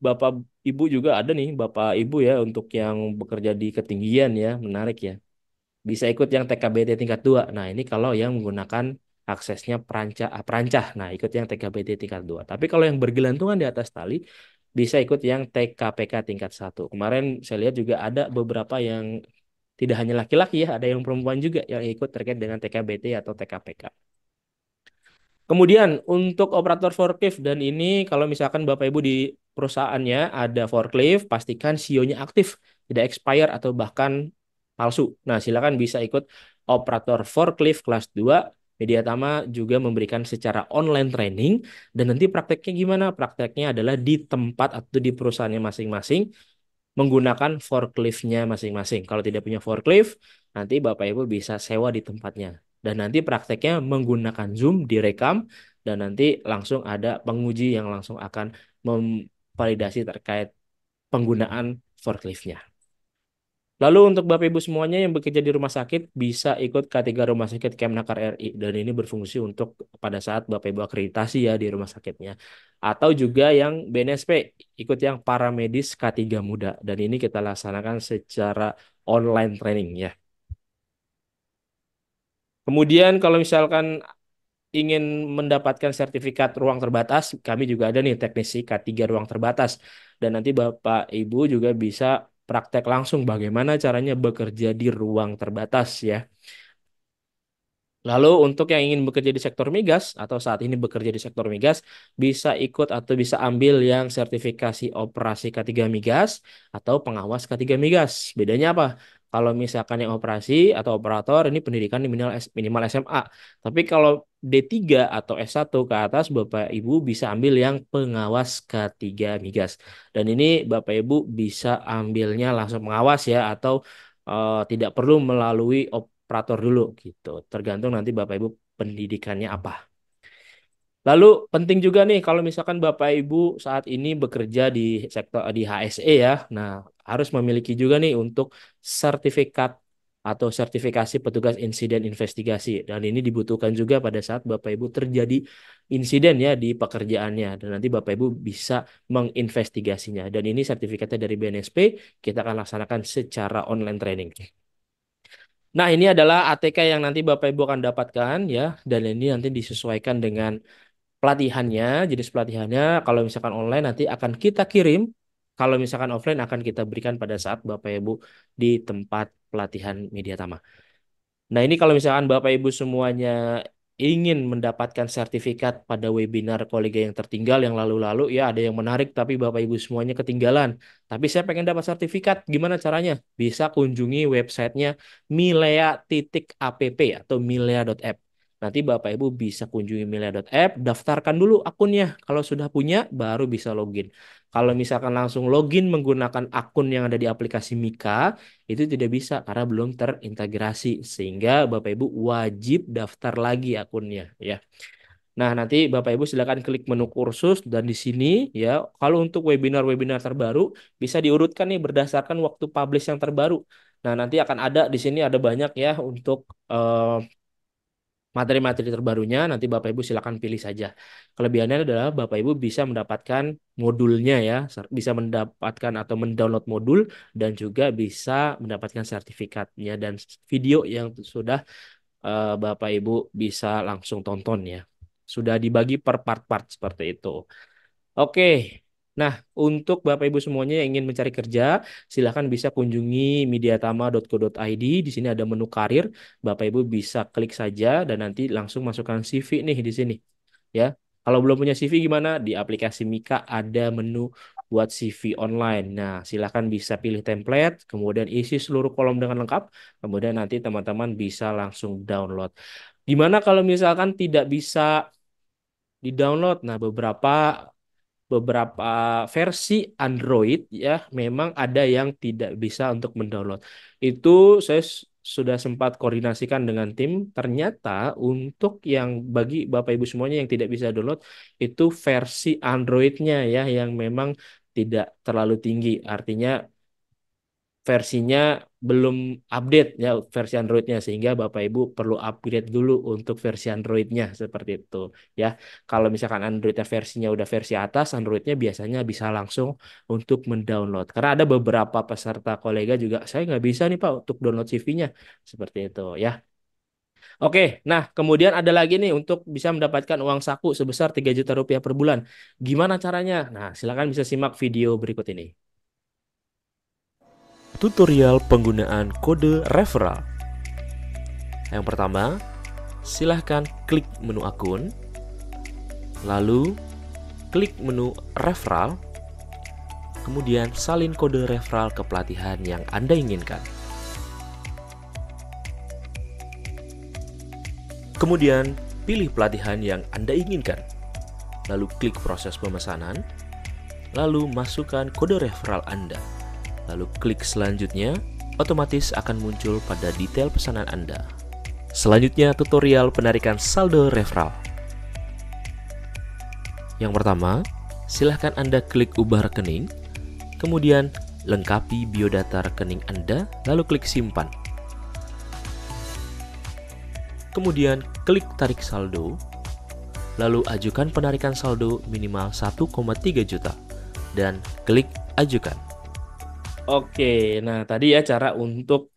Bapak Ibu juga ada nih, Bapak Ibu ya, untuk yang bekerja di ketinggian ya, menarik ya. Bisa ikut yang TKBT tingkat 2. Nah, ini kalau yang menggunakan aksesnya perancah. Nah, ikut yang TKBT tingkat 2. Tapi kalau yang bergelantungan di atas tali, bisa ikut yang TKPK tingkat 1. Kemarin saya lihat juga ada beberapa yang tidak hanya laki-laki ya, ada yang perempuan juga yang ikut terkait dengan TKBT atau TKPK. Kemudian untuk operator forklift, dan ini kalau misalkan Bapak Ibu di perusahaannya ada forklift, pastikan CEO-nya aktif, tidak expire atau bahkan palsu. Nah, silakan bisa ikut operator forklift kelas 2. Mediatama juga memberikan secara online training, dan nanti prakteknya gimana? Prakteknya adalah di tempat atau di perusahaannya masing-masing menggunakan forkliftnya masing-masing. Kalau tidak punya forklift, nanti Bapak Ibu bisa sewa di tempatnya. Dan nanti prakteknya menggunakan Zoom, direkam, dan nanti langsung ada penguji yang langsung akan memvalidasi terkait penggunaan forkliftnya. Lalu untuk Bapak Ibu semuanya yang bekerja di rumah sakit bisa ikut K3 Rumah Sakit Kemnaker RI, dan ini berfungsi untuk pada saat Bapak Ibu akreditasi ya di rumah sakitnya. Atau juga yang BNSP ikut yang paramedis K3 Muda, dan ini kita laksanakan secara online training ya. Kemudian kalau misalkan ingin mendapatkan sertifikat ruang terbatas, kami juga ada nih teknisi K3 ruang terbatas. Dan nanti Bapak Ibu juga bisa praktek langsung bagaimana caranya bekerja di ruang terbatas ya. Lalu untuk yang ingin bekerja di sektor migas atau saat ini bekerja di sektor migas, bisa ikut atau bisa ambil yang sertifikasi operasi K3 migas atau pengawas K3 migas. Bedanya apa? Kalau misalkan yang operasi atau operator ini pendidikan minimal SMA. Tapi kalau D3 atau S1 ke atas, Bapak Ibu bisa ambil yang pengawas K3 migas. Dan ini Bapak Ibu bisa ambilnya langsung pengawas ya, atau tidak perlu melalui operator dulu gitu. Tergantung nanti Bapak Ibu pendidikannya apa. Lalu penting juga nih kalau misalkan Bapak Ibu saat ini bekerja di sektor di HSE ya. Nah, harus memiliki juga nih untuk sertifikat atau sertifikasi petugas insiden investigasi. Dan ini dibutuhkan juga pada saat Bapak Ibu terjadi insiden ya di pekerjaannya. Dan nanti Bapak Ibu bisa menginvestigasinya. Dan ini sertifikatnya dari BNSP, kita akan laksanakan secara online training. Nah, ini adalah ATK yang nanti Bapak Ibu akan dapatkan ya, dan ini nanti disesuaikan dengan pelatihannya, jenis pelatihannya. Kalau misalkan online nanti akan kita kirim, kalau misalkan offline akan kita berikan pada saat Bapak Ibu di tempat pelatihan Media Tama. Nah, ini kalau misalkan Bapak Ibu semuanya ingin mendapatkan sertifikat pada webinar kolega yang tertinggal yang lalu-lalu, ya ada yang menarik tapi Bapak Ibu semuanya ketinggalan. Tapi saya pengen dapat sertifikat, gimana caranya? Bisa kunjungi websitenya milea.app atau milea.app. Nanti Bapak Ibu bisa kunjungi milea.app, daftarkan dulu akunnya. Kalau sudah punya, baru bisa login. Kalau misalkan langsung login menggunakan akun yang ada di aplikasi Mika, itu tidak bisa karena belum terintegrasi sehingga Bapak Ibu wajib daftar lagi akunnya ya. Nah, nanti Bapak Ibu silakan klik menu kursus dan di sini ya kalau untuk webinar-webinar terbaru bisa diurutkan nih berdasarkan waktu publish yang terbaru. Nah, nanti akan ada di sini ada banyak ya untuk materi-materi terbarunya nanti Bapak Ibu silakan pilih saja. Kelebihannya adalah Bapak Ibu bisa mendapatkan modulnya ya, bisa mendapatkan atau mendownload modul dan juga bisa mendapatkan sertifikatnya dan video yang sudah Bapak Ibu bisa langsung tonton ya. Sudah dibagi per part-part seperti itu. Oke. Nah, untuk Bapak Ibu semuanya yang ingin mencari kerja, silakan bisa kunjungi mediatama.co.id. Di sini ada menu karir. Bapak Ibu bisa klik saja dan nanti langsung masukkan CV nih di sini. Ya. Kalau belum punya CV gimana? Di aplikasi Mika ada menu buat CV online. Nah, silakan bisa pilih template, kemudian isi seluruh kolom dengan lengkap, kemudian nanti teman-teman bisa langsung download. Gimana kalau misalkan tidak bisa di-download? Nah, beberapa versi Android ya memang ada yang tidak bisa untuk mendownload. Itu saya sudah sempat koordinasikan dengan tim. Ternyata untuk yang bagi Bapak Ibu semuanya yang tidak bisa download itu versi Androidnya ya yang memang tidak terlalu tinggi. Artinya versinya belum update ya versi Androidnya sehingga Bapak Ibu perlu upgrade dulu untuk versi Androidnya seperti itu ya. Kalau misalkan Androidnya versinya udah versi atas, Androidnya biasanya bisa langsung untuk mendownload. Karena ada beberapa peserta kolega juga saya nggak bisa nih Pak untuk download CV-nya seperti itu ya. Oke, nah kemudian ada lagi nih untuk bisa mendapatkan uang saku sebesar 3 juta rupiah per bulan. Gimana caranya? Nah, silakan bisa simak video berikut ini. Tutorial penggunaan kode referral. Yang pertama, silahkan klik menu akun, lalu klik menu referral, kemudian salin kode referral ke pelatihan yang Anda inginkan. Kemudian, pilih pelatihan yang Anda inginkan, lalu klik proses pemesanan, lalu masukkan kode referral Anda, lalu klik selanjutnya, otomatis akan muncul pada detail pesanan Anda. Selanjutnya, tutorial penarikan saldo referral. Yang pertama, silahkan Anda klik ubah rekening, kemudian lengkapi biodata rekening Anda, lalu klik simpan. Kemudian klik tarik saldo, lalu ajukan penarikan saldo minimal 1,3 juta, dan klik ajukan. Oke, nah tadi ya cara untuk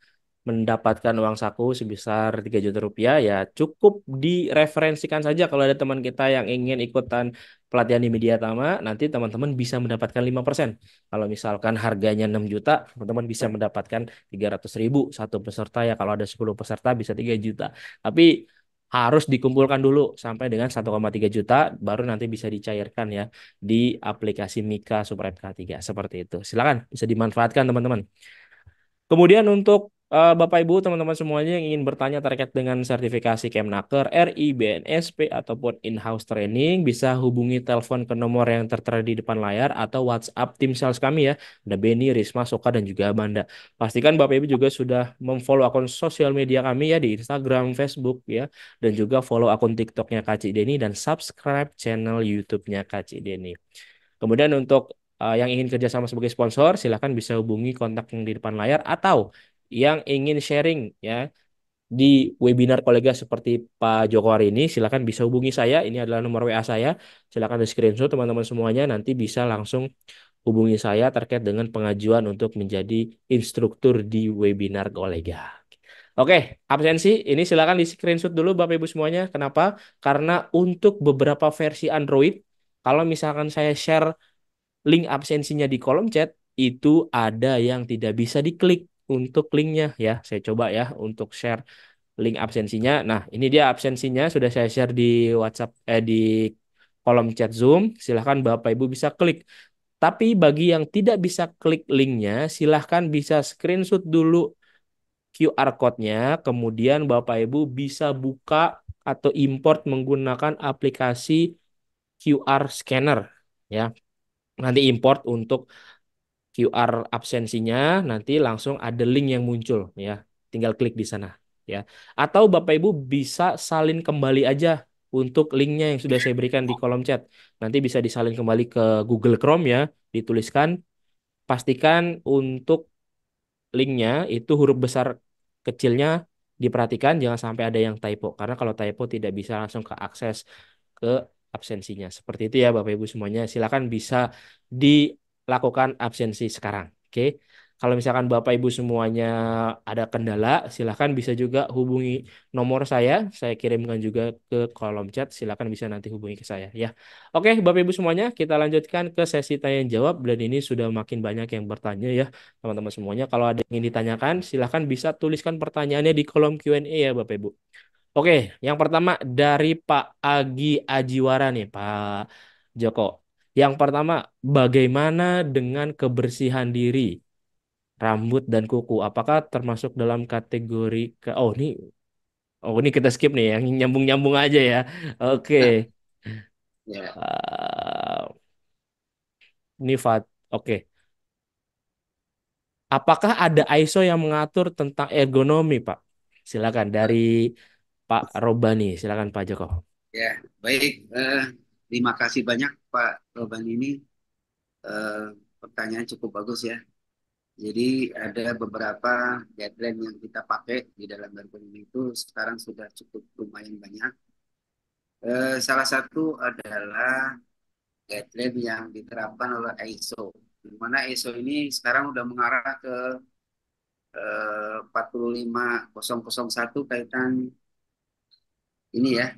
mendapatkan uang saku sebesar 3 juta rupiah ya cukup direferensikan saja kalau ada teman kita yang ingin ikutan pelatihan di Media Tama, nanti teman-teman bisa mendapatkan 5%. Kalau misalkan harganya 6 juta, teman-teman bisa mendapatkan 300.000 satu peserta ya kalau ada 10 peserta bisa 3 juta. Tapi harus dikumpulkan dulu sampai dengan 1,3 juta baru nanti bisa dicairkan ya di aplikasi Mika Super App K3 seperti itu. Silakan bisa dimanfaatkan teman-teman. Kemudian untuk Bapak Ibu, teman-teman semuanya yang ingin bertanya terkait dengan sertifikasi Kemnaker, RI, BNSP, ataupun in-house training, bisa hubungi telepon ke nomor yang tertera di depan layar atau WhatsApp tim sales kami ya. Ada Benny, Risma, Soka, dan juga Amanda. Pastikan Bapak Ibu juga sudah memfollow akun sosial media kami ya di Instagram, Facebook ya, dan juga follow akun TikToknya Kak Cik Denny dan subscribe channel YouTube-nya Kak Cik Denny. Kemudian untuk yang ingin kerjasama sebagai sponsor, silakan bisa hubungi kontak yang di depan layar atau yang ingin sharing ya di webinar kolega seperti Pak Joko hari ini, silakan bisa hubungi saya. Ini adalah nomor WA saya. Silakan di screenshot teman-teman semuanya. Nanti bisa langsung hubungi saya terkait dengan pengajuan untuk menjadi instruktur di webinar kolega. Oke, absensi ini silakan di screenshot dulu Bapak Ibu semuanya. Kenapa? Karena untuk beberapa versi Android, kalau misalkan saya share link absensinya di kolom chat, itu ada yang tidak bisa diklik untuk linknya ya. Saya coba ya untuk share link absensinya. Nah, ini dia absensinya sudah saya share di WhatsApp di kolom chat Zoom. Silahkan Bapak Ibu bisa klik. Tapi bagi yang tidak bisa klik linknya, silahkan bisa screenshot dulu QR code-nya. Kemudian Bapak Ibu bisa buka atau import menggunakan aplikasi QR scanner ya. Nanti import untuk QR absensinya, nanti langsung ada link yang muncul ya. Tinggal klik di sana ya. Atau Bapak Ibu bisa salin kembali aja untuk linknya yang sudah saya berikan di kolom chat. Nanti bisa disalin kembali ke Google Chrome ya, dituliskan. Pastikan untuk linknya itu huruf besar kecilnya diperhatikan, jangan sampai ada yang typo. Karena kalau typo tidak bisa langsung ke akses ke absensinya. Seperti itu ya Bapak Ibu semuanya. Silakan bisa dilakukan absensi sekarang. Oke. Kalau misalkan Bapak Ibu semuanya ada kendala, silakan bisa juga hubungi nomor saya. Saya kirimkan juga ke kolom chat. Silakan bisa nanti hubungi ke saya ya. Oke, Bapak Ibu semuanya, kita lanjutkan ke sesi tanya jawab dan ini sudah makin banyak yang bertanya ya, teman-teman semuanya. Kalau ada yang ingin ditanyakan, silakan bisa tuliskan pertanyaannya di kolom Q&A ya Bapak Ibu. Oke, yang pertama dari Pak Agi Ajiwara nih, Pak Joko. Yang pertama, bagaimana dengan kebersihan diri, rambut dan kuku? Apakah termasuk dalam kategori oh ini kita skip nih yang nyambung-nyambung aja ya. Oke. Nah, ya, Eh, ini Oke. Apakah ada ISO yang mengatur tentang ergonomi, Pak? Silakan dari Pak Robani. Silakan Pak Joko. ya, baik. Terima kasih banyak Pak Roban ini. Eh, Pertanyaan cukup bagus ya. Jadi ada beberapa guideline yang kita pakai di dalam ergonomi itu sekarang sudah cukup lumayan banyak. Salah satu adalah guideline yang diterapkan oleh ISO. Di mana ISO ini sekarang udah mengarah ke 45001 kaitan ini ya,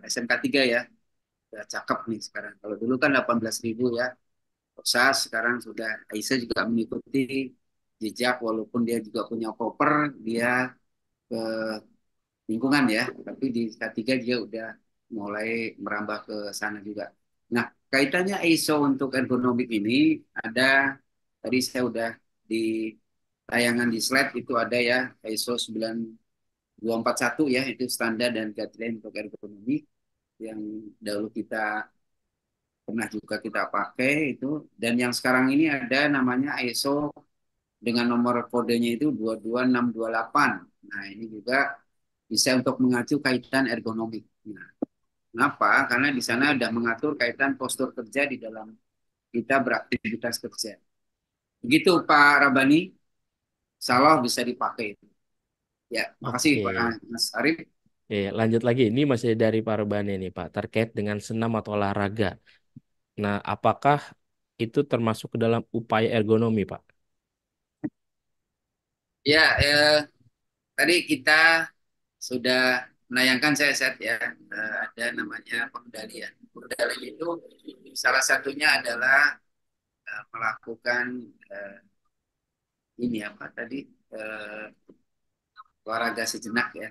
SMK 3 ya. Udah cakep nih sekarang. Kalau dulu kan 18.000 ya. SAS sekarang sudah ISO juga mengikuti jejak walaupun dia juga punya koper, dia ke lingkungan ya, tapi di K3 dia udah mulai merambah ke sana juga. Nah, kaitannya ISO untuk ergonomik ini ada, tadi saya udah di tayangan di slide itu ada ya, ISO 9241 ya, itu standar dan guideline untuk ergonomi yang dahulu kita pernah juga kita pakai itu, dan yang sekarang ini ada namanya ISO dengan nomor kodenya itu 22628. Nah, ini juga bisa untuk mengacu kaitan ergonomi. Nah, kenapa? Karena di sana ada mengatur kaitan postur kerja di dalam kita beraktivitas kerja. Begitu Pak Rabani, salah bisa dipakai. Ya, makasih Oke. Pak Mas Arif. Lanjut lagi. Ini masih dari Pak Robani nih, Pak. Terkait dengan senam atau olahraga. Nah, apakah itu termasuk ke dalam upaya ergonomi, Pak? Ya, tadi kita sudah menayangkan saya set ya, ada namanya pengendalian. Pengendalian itu salah satunya adalah melakukan eh, ini apa tadi, eh, olahraga sejenak ya.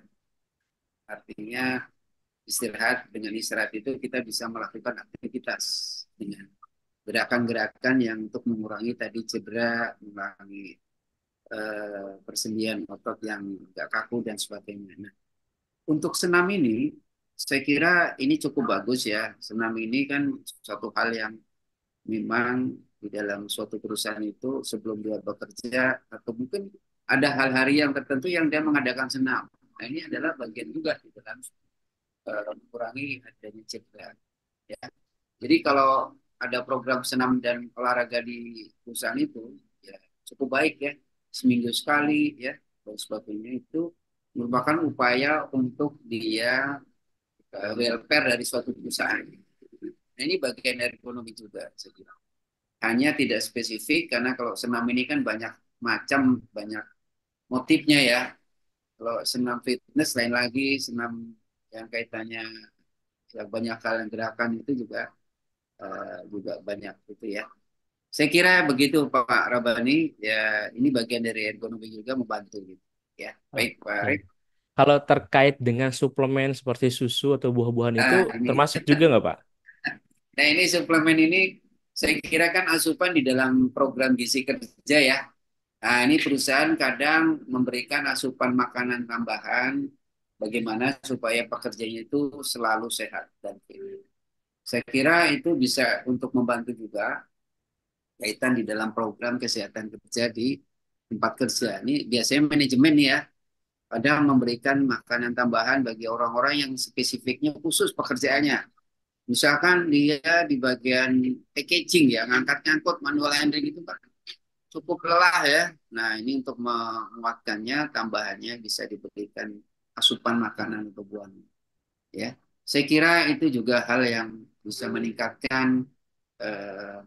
Artinya istirahat, dengan istirahat itu kita bisa melakukan aktivitas dengan gerakan-gerakan yang untuk mengurangi tadi cedera, mengurangi persendian otot yang agak kaku dan sebagainya. Nah, untuk senam ini, saya kira ini cukup bagus ya. Senam ini kan suatu hal yang memang di dalam suatu perusahaan itu sebelum dia bekerja atau mungkin ada hari yang tertentu yang dia mengadakan senam. Nah, ini adalah bagian juga di dalam mengurangi adanya cedera. Ya. Jadi kalau ada program senam dan olahraga di perusahaan itu, ya cukup baik ya, seminggu sekali ya, dan sebagainya itu merupakan upaya untuk dia welfare dari suatu perusahaan. Nah, ini bagian dari ekonomi juga, saya kira. Hanya tidak spesifik karena kalau senam ini kan banyak macam, banyak motifnya ya. Kalau senam fitness lain lagi, senam yang kaitannya ya banyak hal yang gerakan itu juga banyak itu ya. Saya kira begitu Pak Rabani, ya ini bagian dari ekonomi juga membantu gitu. Ya, baik Pak Oke. Arif. Kalau terkait dengan suplemen seperti susu atau buah-buahan itu Nah, ini. termasuk juga nggak, Pak? Nah, ini suplemen ini saya kira kan asupan di dalam program gizi kerja ya. Nah, ini perusahaan kadang memberikan asupan makanan tambahan bagaimana supaya pekerjanya itu selalu sehat dan fit. Saya kira itu bisa untuk membantu juga kaitan di dalam program kesehatan kerja di tempat kerja. Ini biasanya manajemen nih ya, kadang memberikan makanan tambahan bagi orang-orang yang spesifiknya khusus pekerjaannya. Misalkan dia di bagian packaging ya, ngangkat-ngangkut manual handling itu kan cukup lelah ya. Nah, ini untuk menguatkannya, tambahannya bisa diberikan asupan makanan atau buah. Ya, saya kira itu juga hal yang bisa meningkatkan eh,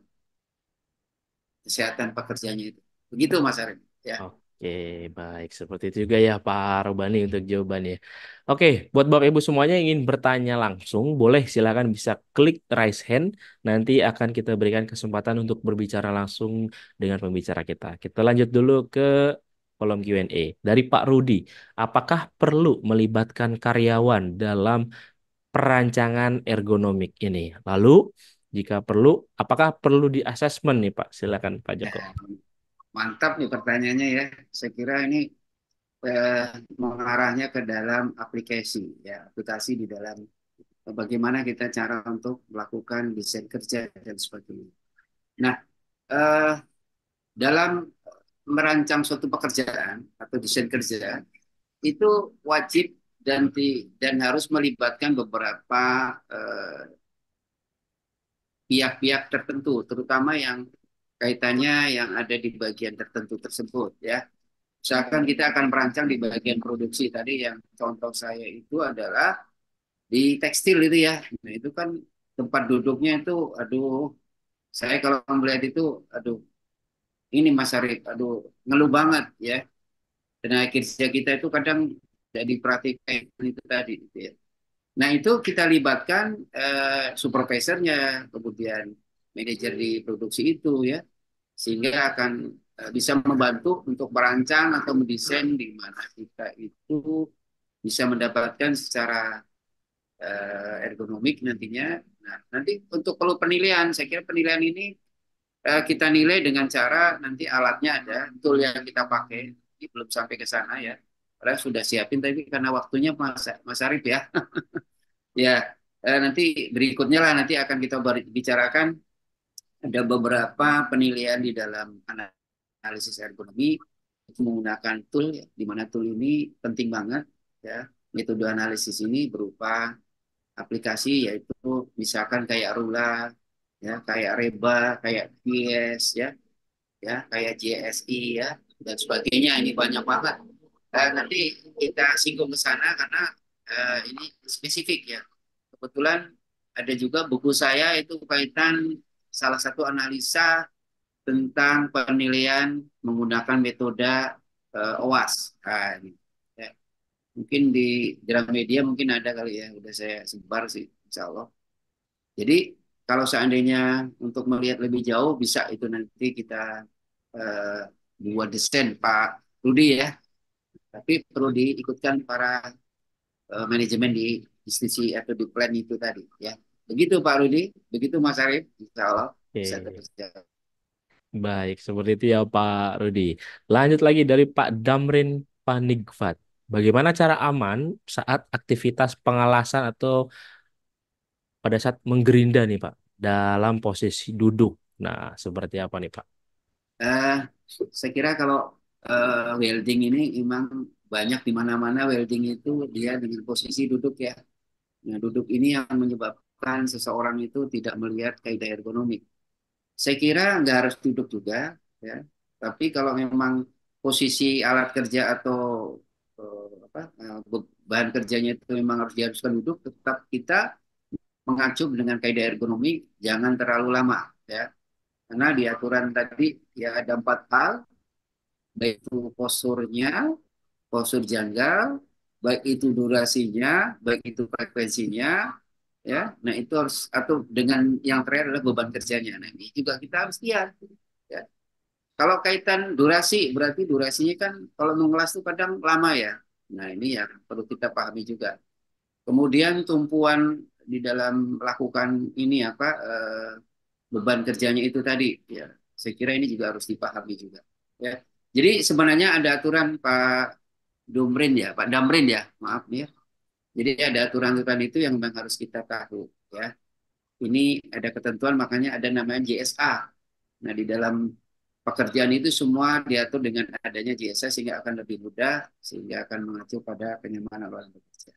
kesehatan pekerjaannya itu. Begitu Mas Arif. Ya. Oke, baik. Seperti itu juga ya Pak Robani untuk jawabannya. Oke, buat Bapak Ibu semuanya yang ingin bertanya langsung, boleh silakan bisa klik raise hand. Nanti akan kita berikan kesempatan untuk berbicara langsung dengan pembicara kita. Kita lanjut dulu ke kolom Q&A. Dari Pak Rudi, apakah perlu melibatkan karyawan dalam perancangan ergonomik ini? Lalu, jika perlu, apakah perlu di asesmen nih Pak? Silakan Pak Joko. Ya, mantap nih pertanyaannya ya. Saya kira ini eh, mengarahnya ke dalam aplikasi ya, aplikasi di dalam bagaimana kita cara untuk melakukan desain kerja dan sebagainya. Nah, eh, dalam merancang suatu pekerjaan atau desain kerja itu wajib dan harus melibatkan beberapa eh, pihak-pihak tertentu, terutama yang kaitannya yang ada di bagian tertentu tersebut ya. Misalkan kita akan merancang di bagian produksi tadi yang contoh saya itu adalah di tekstil itu ya. Nah, itu kan tempat duduknya itu aduh, saya kalau melihat itu aduh, ini Mas Arif, aduh, ngeluh banget ya. Tenaga kerja kita itu kadang tidak diperhatikan itu tadi gitu ya. Nah, itu kita libatkan supervisornya, kemudian manajer di produksi itu ya, sehingga akan bisa membantu untuk merancang atau mendesain di mana kita itu bisa mendapatkan secara ergonomik nantinya. Nah, nanti untuk perlu penilaian, saya kira penilaian ini kita nilai dengan cara nanti alatnya ada, tool yang kita pakai, ini belum sampai ke sana ya. Padahal sudah siapin, tapi karena waktunya Mas Arif ya. Ya, nanti berikutnya lah nanti akan kita bicarakan ada beberapa penilaian di dalam analisis ergonomi itu menggunakan tool ya, di mana tool ini penting banget ya. Metode analisis ini berupa aplikasi yaitu misalkan kayak Rula ya, kayak Reba, kayak GS ya, kayak JSI ya dan sebagainya ini banyak banget. Nanti kita singgung ke sana karena ini spesifik ya. Kebetulan ada juga buku saya itu kaitan salah satu analisa tentang penilaian menggunakan metode OWASP. Nah, ini. Ya. Mungkin di Gramedia mungkin ada kali ya, udah saya sebar sih, insya Allah. Jadi kalau seandainya untuk melihat lebih jauh bisa itu nanti kita eh, buat desain Pak Rudi ya. Tapi perlu diikutkan para manajemen di institusi atau di plan itu tadi ya. Begitu Pak Rudi, begitu Mas Arief, insya Allah bisa Oke. terus. Baik, seperti itu ya Pak Rudi. Lanjut lagi dari Pak Damrin Panigvat. Bagaimana cara aman saat aktivitas pengalasan atau pada saat menggerinda nih Pak, dalam posisi duduk. Nah, seperti apa nih Pak? Eh, saya kira kalau welding ini memang banyak di mana-mana welding itu dia dengan posisi duduk ya. Nah, duduk ini yang menyebabkan seseorang itu tidak melihat kaidah ergonomik. Saya kira nggak harus duduk juga, ya. Tapi kalau memang posisi alat kerja atau bahan kerjanya itu memang harus diharuskan duduk, tetap kita mengacu dengan kaidah ergonomi, jangan terlalu lama, ya. Karena di aturan tadi ya ada 4 hal, baik itu posturnya, postur janggal, baik itu durasinya, baik itu frekuensinya, ya. Nah itu harus atau dengan yang terakhir adalah beban kerjanya. Nah ini juga kita harus lihat. Ya. Kalau kaitan durasi, berarti durasinya kan kalau mengelas itu kadang lama ya. Nah ini yang perlu kita pahami juga. Kemudian tumpuan di dalam melakukan ini beban kerjanya itu tadi ya. Saya kira ini juga harus dipahami juga. Ya. Jadi sebenarnya ada aturan Pak Dumrin ya, Pak Damrin ya, maaf nih ya. Jadi ada aturan-aturan itu yang memang harus kita tahu ya. Ini ada ketentuan makanya ada namanya JSA. Nah, di dalam pekerjaan itu semua diatur dengan adanya JSA sehingga akan lebih mudah sehingga akan mengacu pada kenyamanan orang bekerja.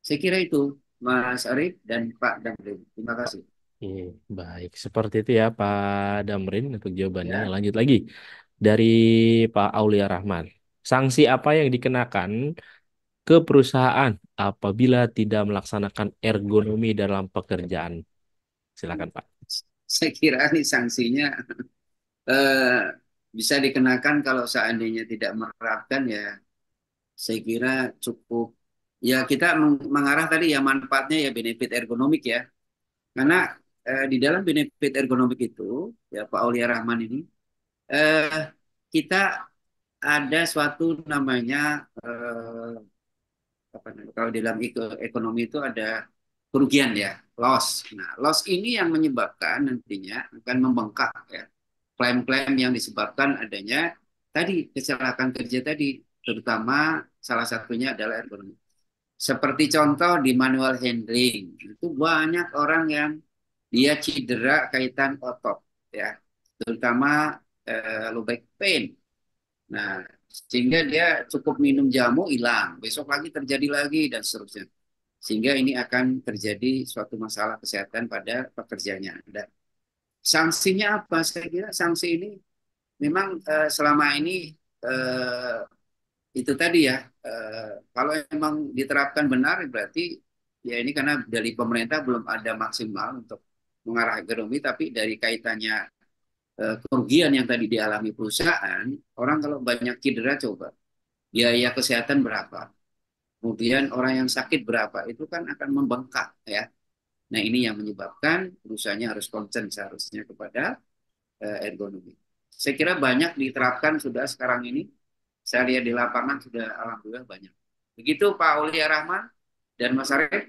Saya kira itu Mas Arif dan Pak Damrin. Terima kasih. Oke, baik. Seperti itu ya Pak Damrin untuk jawabannya. Ya. Lanjut lagi dari Pak Aulia Rahman. Sanksi apa yang dikenakan ke perusahaan apabila tidak melaksanakan ergonomi dalam pekerjaan? Silakan Pak. Saya kira ini sanksinya eh, bisa dikenakan kalau seandainya tidak menerapkan ya saya kira cukup ya kita mengarah tadi ya manfaatnya ya benefit ergonomik ya karena di dalam benefit ergonomik itu ya Pak Aulia Rahman ini eh, kita ada suatu namanya apa namanya kalau di dalam ekonomi itu ada kerugian ya loss. Nah loss ini yang menyebabkan nantinya akan membengkak ya klaim-klaim yang disebabkan adanya tadi kecelakaan kerja tadi terutama salah satunya adalah ergonomi. Seperti contoh di manual handling, itu banyak orang yang dia cedera kaitan otot, ya, terutama low back pain. Nah, sehingga dia cukup minum jamu hilang, besok lagi terjadi lagi dan seterusnya. Sehingga ini akan terjadi suatu masalah kesehatan pada pekerjanya. Dan sanksinya apa? Saya kira sanksi ini memang selama ini eh, itu tadi ya kalau emang diterapkan benar berarti ya ini karena dari pemerintah belum ada maksimal untuk mengarah ekonomi tapi dari kaitannya kerugian yang tadi dialami perusahaan orang kalau banyak cedera coba biaya kesehatan berapa kemudian orang yang sakit berapa itu kan akan membengkak ya nah ini yang menyebabkan perusahaannya harus concern seharusnya kepada ergonomi saya kira banyak diterapkan sudah sekarang ini saya lihat di lapangan sudah alhamdulillah banyak. Begitu Pak Aulia Rahman dan Mas Arief.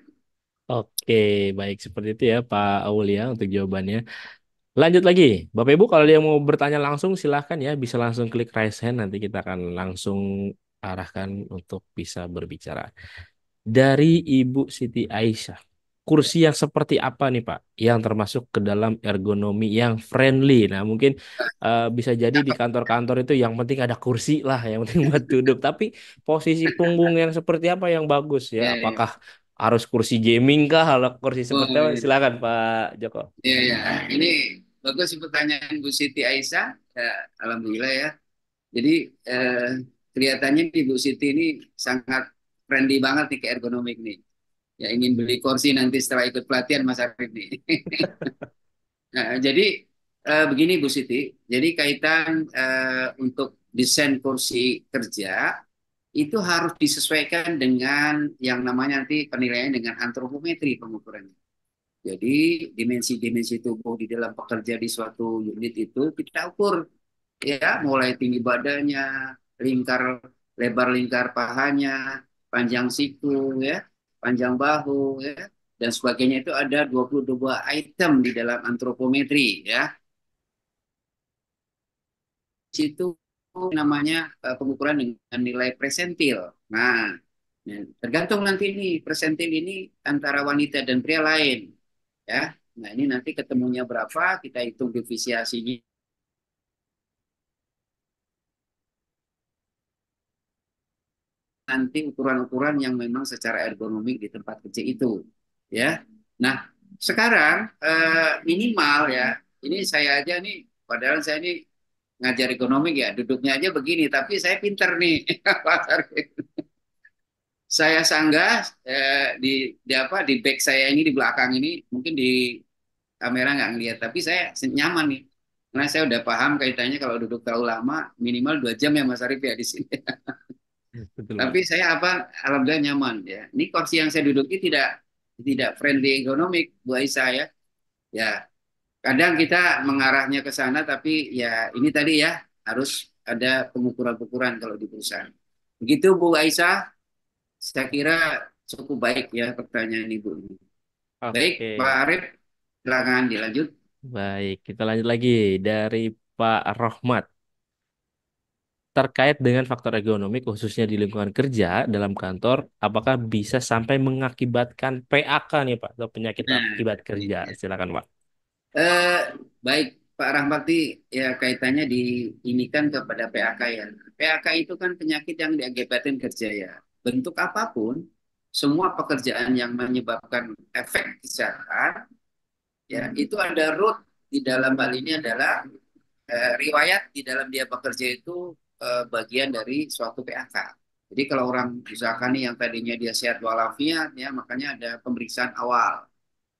Oke, baik seperti itu ya Pak Aulia untuk jawabannya. Lanjut lagi, Bapak Ibu kalau dia mau bertanya langsung silahkan ya bisa langsung klik raise hand nanti kita akan langsung arahkan untuk bisa berbicara. Dari Ibu Siti Aisyah, kursi yang seperti apa nih Pak yang termasuk ke dalam ergonomi yang friendly? Nah mungkin bisa jadi di kantor-kantor itu yang penting ada kursi lah, yang penting buat duduk. Tapi posisi punggung yang seperti apa yang bagus ya? Ya, ya. Apakah harus kursi gaming kah? Kalau kursi Oh, seperti apa? Silakan Pak Joko. ya, ya. Ini bagus pertanyaan Bu Siti Aisyah. Alhamdulillah ya. Jadi kelihatannya Ibu Siti ini sangat friendly banget nih ke ergonomik nih. Ya ingin beli kursi nanti setelah ikut pelatihan Mas Arief nih. Nah, jadi begini Bu Siti, jadi kaitan untuk desain kursi kerja itu harus disesuaikan dengan yang namanya nanti penilaian dengan antropometri pengukurannya. Jadi dimensi-dimensi tubuh di dalam pekerja di suatu unit itu kita ukur ya mulai tinggi badannya, lingkar lebar lingkar pahanya, panjang siku ya, panjang bahu ya dan sebagainya itu ada 22 item di dalam antropometri ya. itu namanya pengukuran dengan nilai presentil. Nah, tergantung nanti ini presentil ini antara wanita dan pria lain, ya. Nah, ini nanti ketemunya berapa, kita hitung defisiasinya, nanti ukuran-ukuran yang memang secara ergonomik di tempat kerja itu, ya. Nah, sekarang minimal ya, ini saya aja nih, padahal saya ini ngajar ekonomi ya, duduknya aja begini, tapi saya pinter nih, Pak Sarif. Saya sanggah di apa di back saya ini di belakang ini mungkin di kamera nggak ngeliat tapi saya nyaman nih karena saya udah paham kaitannya kalau duduk terlalu lama minimal 2 jam ya Mas Arif ya di sini. Betul, Pak. Tapi saya apa alhamdulillah nyaman ya. Ini kursi yang saya duduki tidak tidak friendly ekonomik Bu Aisyah ya. Ya kadang kita mengarahnya ke sana tapi ya ini tadi ya harus ada pengukuran-pengukuran kalau di perusahaan. Begitu Bu Aisyah, saya kira cukup baik ya pertanyaan Ibu. Baik, Pak Oke, Arif, silakan dilanjut. baik. Kita lanjut lagi dari Pak Rohmat. Terkait dengan faktor ekonomi khususnya di lingkungan kerja dalam kantor, apakah bisa sampai mengakibatkan PAK nih Pak atau penyakit Nah, akibat ini kerja? dia. Silakan Pak. Eh, baik, Pak Rahmati, ya kaitannya di ini kan kepada PAK ya. PAK itu kan penyakit yang diakibatkan kerja ya. Bentuk apapun, semua pekerjaan yang menyebabkan efek kesehatan, ya itu ada root di dalam hal ini adalah riwayat di dalam dia bekerja itu bagian dari suatu PAK. Jadi kalau orang misalkan nih yang tadinya dia sehat walafiat ya makanya ada pemeriksaan awal.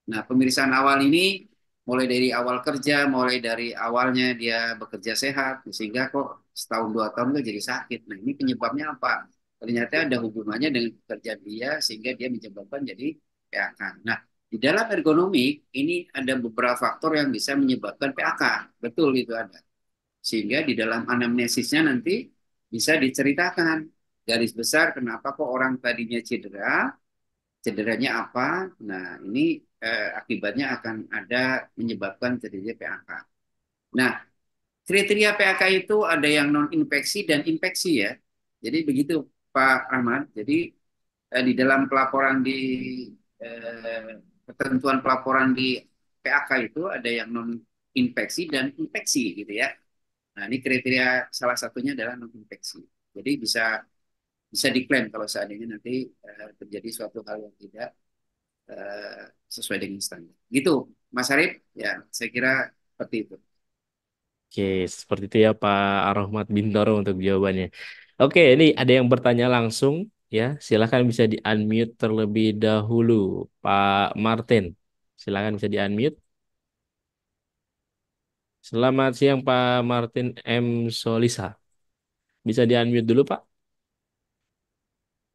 Nah, pemeriksaan awal ini mulai dari awal kerja, mulai dari awalnya dia bekerja sehat, sehingga kok setahun 2 tahun tuh jadi sakit. Nah, ini penyebabnya apa? Ternyata ada hubungannya dengan pekerjaan dia, sehingga dia menyebabkan jadi PHK. Nah, di dalam ergonomik ini ada beberapa faktor yang bisa menyebabkan PHK. Betul itu ada. Sehingga di dalam anamnesisnya nanti bisa diceritakan garis besar kenapa kok orang tadinya cedera, cederanya apa. Nah, ini akibatnya akan ada menyebabkan terjadinya PHK. Nah, kriteria PHK itu ada yang non infeksi dan infeksi ya. Jadi begitu Pak Ahmad. Jadi di dalam pelaporan di ketentuan pelaporan di PHK itu ada yang non infeksi dan infeksi gitu ya. Nah, ini kriteria salah satunya adalah non infeksi. Jadi bisa bisa diklaim kalau seandainya nanti terjadi suatu hal yang tidak sesuai dengan standar. Gitu, Mas Arif. Ya, saya kira seperti itu. Oke, seperti itu ya Pak Rohmat Bintoro untuk jawabannya. Oke, ini ada yang bertanya langsung ya. Silakan bisa di-unmute terlebih dahulu, Pak Martin. Silakan bisa di-unmute. Selamat siang Pak Martin M. Solisa. Bisa di-unmute dulu Pak?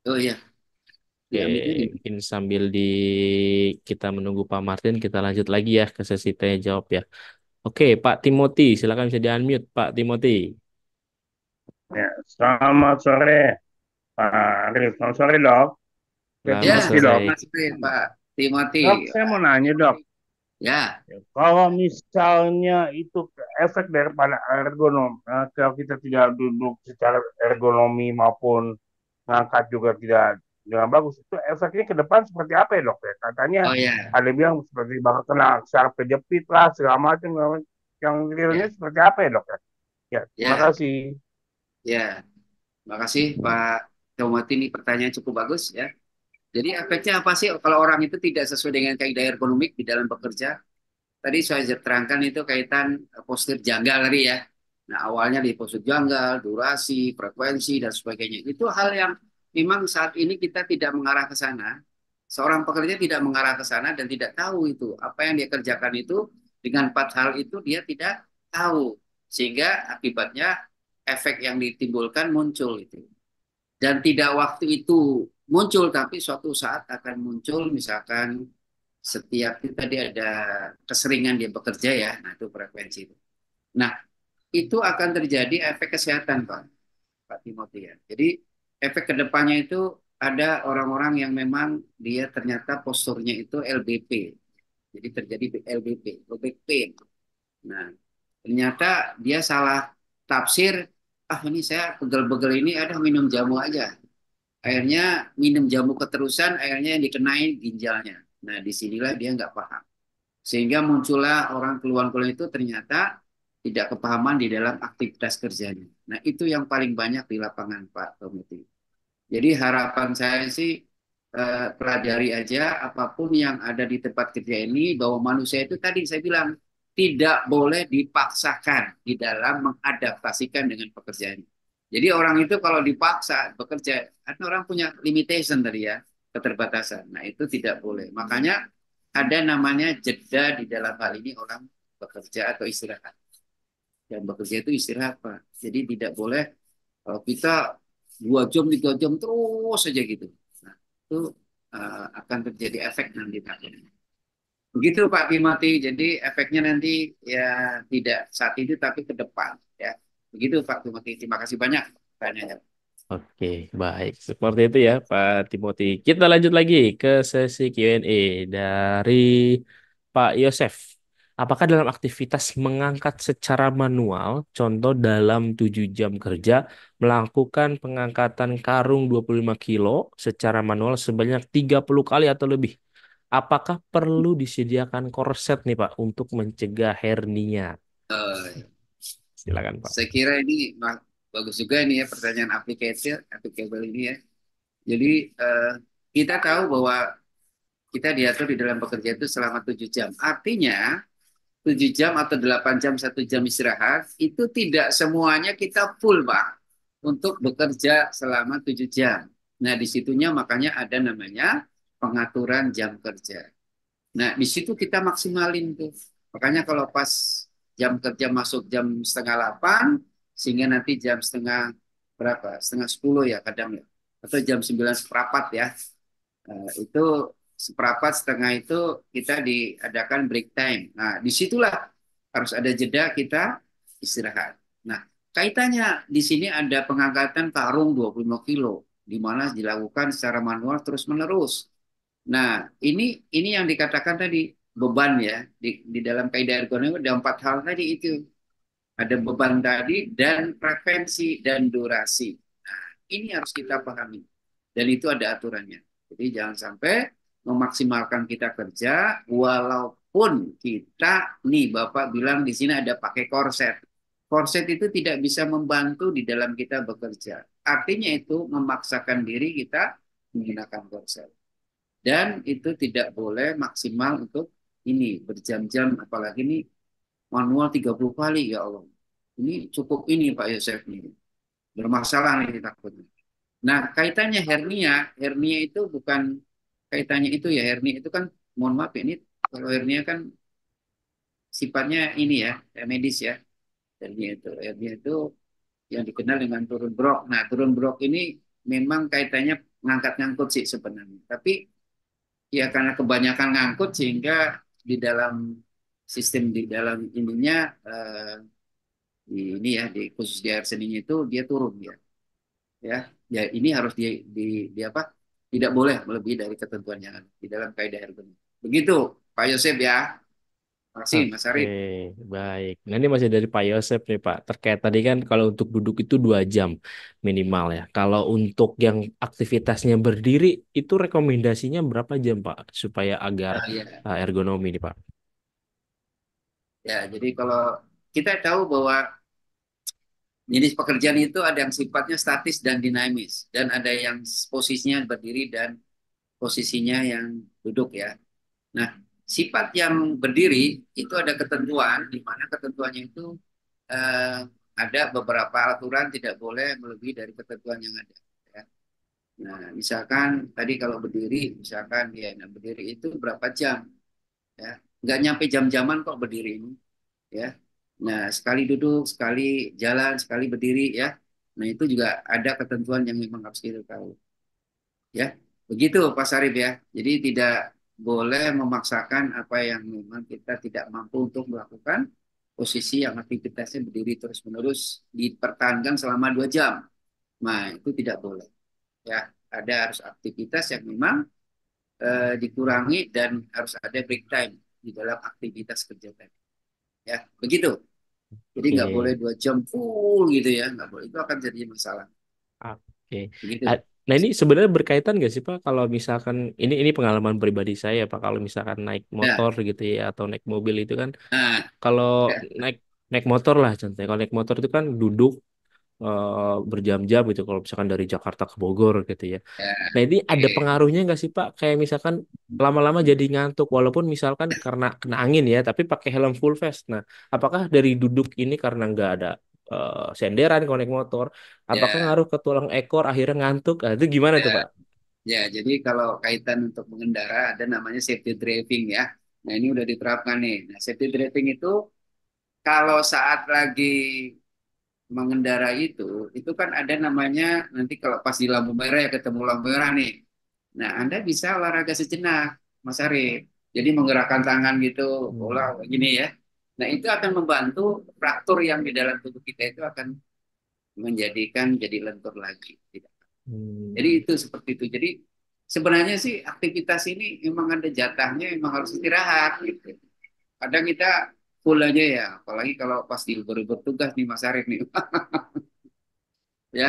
Oh iya, Oke, diambilnya di. mungkin sambil kita menunggu Pak Martin, kita lanjut lagi ya ke sesi tanya jawab ya. Oke, Pak Timothy, silakan bisa di-unmute Pak Timothy. Ya, selamat sore, Pak Arif. Selamat sore, dok. Saya Ya, Selamat Timothy, sore. dok. Mas Arif, Pak Timothy. Dok, saya mau nanya, dok. Ya, Ya, kalau misalnya itu efek daripada ergonom, kalau kita tidak duduk secara ergonomi maupun ngangkat juga tidak dengan bagus, itu efeknya ke depan seperti apa ya, dok? Ya, katanya oh ya, ada bilang seperti bakal kena saraf kejepit lah, segala macam. Yang realnya ya, seperti apa ya, dok? Ya, terima ya, kasih. ya. Terima kasih Pak Timothy, ini pertanyaan cukup bagus ya. Jadi efeknya apa sih kalau orang itu tidak sesuai dengan kaidah ergonomik di dalam bekerja? Tadi saya terangkan itu kaitan postur janggal tadi ya. Nah, awalnya di postur janggal, durasi, frekuensi, dan sebagainya. Itu hal yang memang saat ini kita tidak mengarah ke sana. Seorang pekerja tidak mengarah ke sana dan tidak tahu itu. Apa yang dia kerjakan itu dengan 4 hal itu dia tidak tahu. Sehingga akibatnya efek yang ditimbulkan muncul itu. Dan tidak waktu itu muncul, tapi suatu saat akan muncul misalkan setiap itu tadi ada keseringan dia bekerja ya, nah itu frekuensi itu. Nah, itu akan terjadi efek kesehatan Pak Timothy ya. Jadi efek kedepannya itu ada orang-orang yang memang dia ternyata posturnya itu LBP. Jadi terjadi LBP, low back pain. Nah, ternyata dia salah tafsir, ini saya pegel-pegel ini ada minum jamu aja. Akhirnya minum jamu keterusan, akhirnya yang dikenain ginjalnya. Nah, disinilah dia nggak paham. Sehingga muncullah orang keluhan-keluhan itu ternyata tidak kepahaman di dalam aktivitas kerjanya. Nah, itu yang paling banyak di lapangan, Pak Tomiti. Jadi harapan saya sih pelajari aja apapun yang ada di tempat kerja ini, bahwa manusia itu tadi saya bilang tidak boleh dipaksakan di dalam mengadaptasikan dengan pekerjaan. Jadi orang itu kalau dipaksa bekerja, kan orang punya limitation tadi ya, keterbatasan. Nah, itu tidak boleh. Makanya ada namanya jeda di dalam hal ini orang bekerja atau istirahat. Dan bekerja itu istirahat, Pak. Jadi tidak boleh kalau kita 2 jam 3 jam terus saja gitu. Nah, itu akan terjadi efek nanti. Begitu Pak Timothy. Jadi efeknya nanti ya tidak saat ini tapi ke depan ya. Begitu Pak Timothy. Terima kasih banyak pertanyaannya. Oke, baik. Seperti itu ya, Pak Timothy. Kita lanjut lagi ke sesi Q&A dari Pak Yosef. Apakah dalam aktivitas mengangkat secara manual, contoh dalam 7 jam kerja, melakukan pengangkatan karung 25 kilo secara manual sebanyak 30 kali atau lebih? Apakah perlu disediakan korset nih Pak untuk mencegah hernia? Eh, Silakan Pak. saya kira ini bagus juga ini ya pertanyaan applicable ini ya. Jadi kita tahu bahwa kita diatur di dalam bekerja itu selama 7 jam. Artinya 7 jam atau 8 jam 1 jam istirahat itu tidak semuanya kita full Pak untuk bekerja selama 7 jam. Nah, disitunya makanya ada namanya pengaturan jam kerja. Nah, di situ kita maksimalin tuh. Makanya kalau pas jam kerja masuk jam setengah 8, sehingga nanti jam setengah berapa? Setengah 10 ya kadang ya. Atau jam 9 seperempat ya. Itu seperempat setengah itu kita diadakan break time. Nah, disitulah harus ada jeda kita istirahat. Nah, kaitannya di sini ada pengangkatan karung 25 kilo, di mana dilakukan secara manual terus-menerus. Nah, ini yang dikatakan tadi beban ya di dalam kaidah ergonomi ada 4 hal tadi itu. Ada beban tadi dan frekuensi dan durasi. Nah, ini harus kita pahami. Dan itu ada aturannya. Jadi jangan sampai memaksimalkan kita kerja walaupun kita nih Bapak bilang di sini ada pakai korset. Korset itu tidak bisa membantu di dalam kita bekerja. Artinya itu memaksakan diri kita menggunakan korset. Dan itu tidak boleh maksimal untuk ini berjam-jam apalagi ini manual 30 kali ya Allah. Ini cukup ini Pak Yosef ini. Bermasalah nih takutnya. Nah, kaitannya hernia, hernia itu bukan kaitannya itu ya, hernia itu kan mohon maaf ya, ini kalau hernia kan sifatnya ini ya, medis ya. Hernia itu yang dikenal dengan turun brok. Nah, turun brok ini memang kaitannya ngangkat-ngangkut sih sebenarnya. Tapi ya karena kebanyakan ngangkut sehingga di dalam sistem di dalam ininya di ini ya di khusus di air seninya itu dia turun ya. Ya ini harus di apa? Tidak boleh melebihi dari ketentuan yang ada di dalam kaidah ergonomi. Begitu, Pak Yosef ya. Terima kasih, Mas Oke, Arif. baik. Nah ini masih dari Pak Yosef nih Pak. Terkait tadi kan kalau untuk duduk itu 2 jam minimal ya. Kalau untuk yang aktivitasnya berdiri itu rekomendasinya berapa jam Pak? Supaya agar Ya, ergonomi nih Pak. ya, jadi kalau kita tahu bahwa jenis pekerjaan itu ada yang sifatnya statis dan dinamis, dan ada yang posisinya berdiri dan posisinya yang duduk ya. Nah, sifat yang berdiri itu ada ketentuan, di mana ketentuannya itu eh, ada beberapa aturan tidak boleh melebihi dari ketentuan yang ada. Ya. Nah, misalkan tadi kalau berdiri, misalkan ya, nah berdiri itu berapa jam, ya, nggak nyampe jam-jaman kok berdiri ini, ya. Nah, sekali duduk, sekali jalan, sekali berdiri, ya. Nah, itu juga ada ketentuan yang memang harus kita tahu, ya. Begitu, Pak Sarif ya. Jadi tidak boleh memaksakan apa yang memang kita tidak mampu untuk melakukan posisi yang aktivitasnya berdiri terus-menerus dipertahankan selama 2 jam. Nah, itu tidak boleh. Ya, ada harus aktivitas yang memang dikurangi dan harus ada break time di dalam aktivitas kerja tadi. Ya, begitu. Jadi nggak boleh Oke. 2 jam full gitu ya, nggak boleh. Itu akan jadi masalah. Oke. Begitu. Nah ini sebenarnya berkaitan nggak sih Pak kalau misalkan ini pengalaman pribadi saya Pak kalau misalkan naik Ya, motor gitu ya atau naik mobil itu kan nah, kalau ya, naik naik motor lah contohnya kalau naik motor itu kan duduk berjam-jam gitu kalau misalkan dari Jakarta ke Bogor gitu ya. ya, Nah ini ada oke. pengaruhnya nggak sih Pak? Kayak misalkan lama-lama jadi ngantuk walaupun misalkan karena kena angin ya, tapi pakai helm full face. Nah, apakah dari duduk ini karena nggak ada senderan kalau naik motor, apakah Ya, ngaruh ke tulang ekor akhirnya ngantuk? Nah, itu gimana tuh ya, Pak? ya. Jadi kalau kaitan untuk mengendara ada namanya safety driving ya. Nah ini udah diterapkan nih. Nah safety driving itu kalau saat lagi mengendarai itu kan ada namanya nanti kalau pas di lampu merah ya ketemu lampu merah nih. Nah, Anda bisa olahraga sejenak, Mas Arif. Jadi menggerakkan tangan gitu, bola Hmm. gini ya. Nah, itu akan membantu fraktur yang di dalam tubuh kita itu akan menjadikan jadi lentur lagi. Jadi Hmm. itu seperti itu. Jadi sebenarnya sih aktivitas ini memang ada jatahnya, memang harus istirahat gitu. Kadang kita full aja ya, apalagi kalau pas di bertugas nih Mas Arif nih. Ya.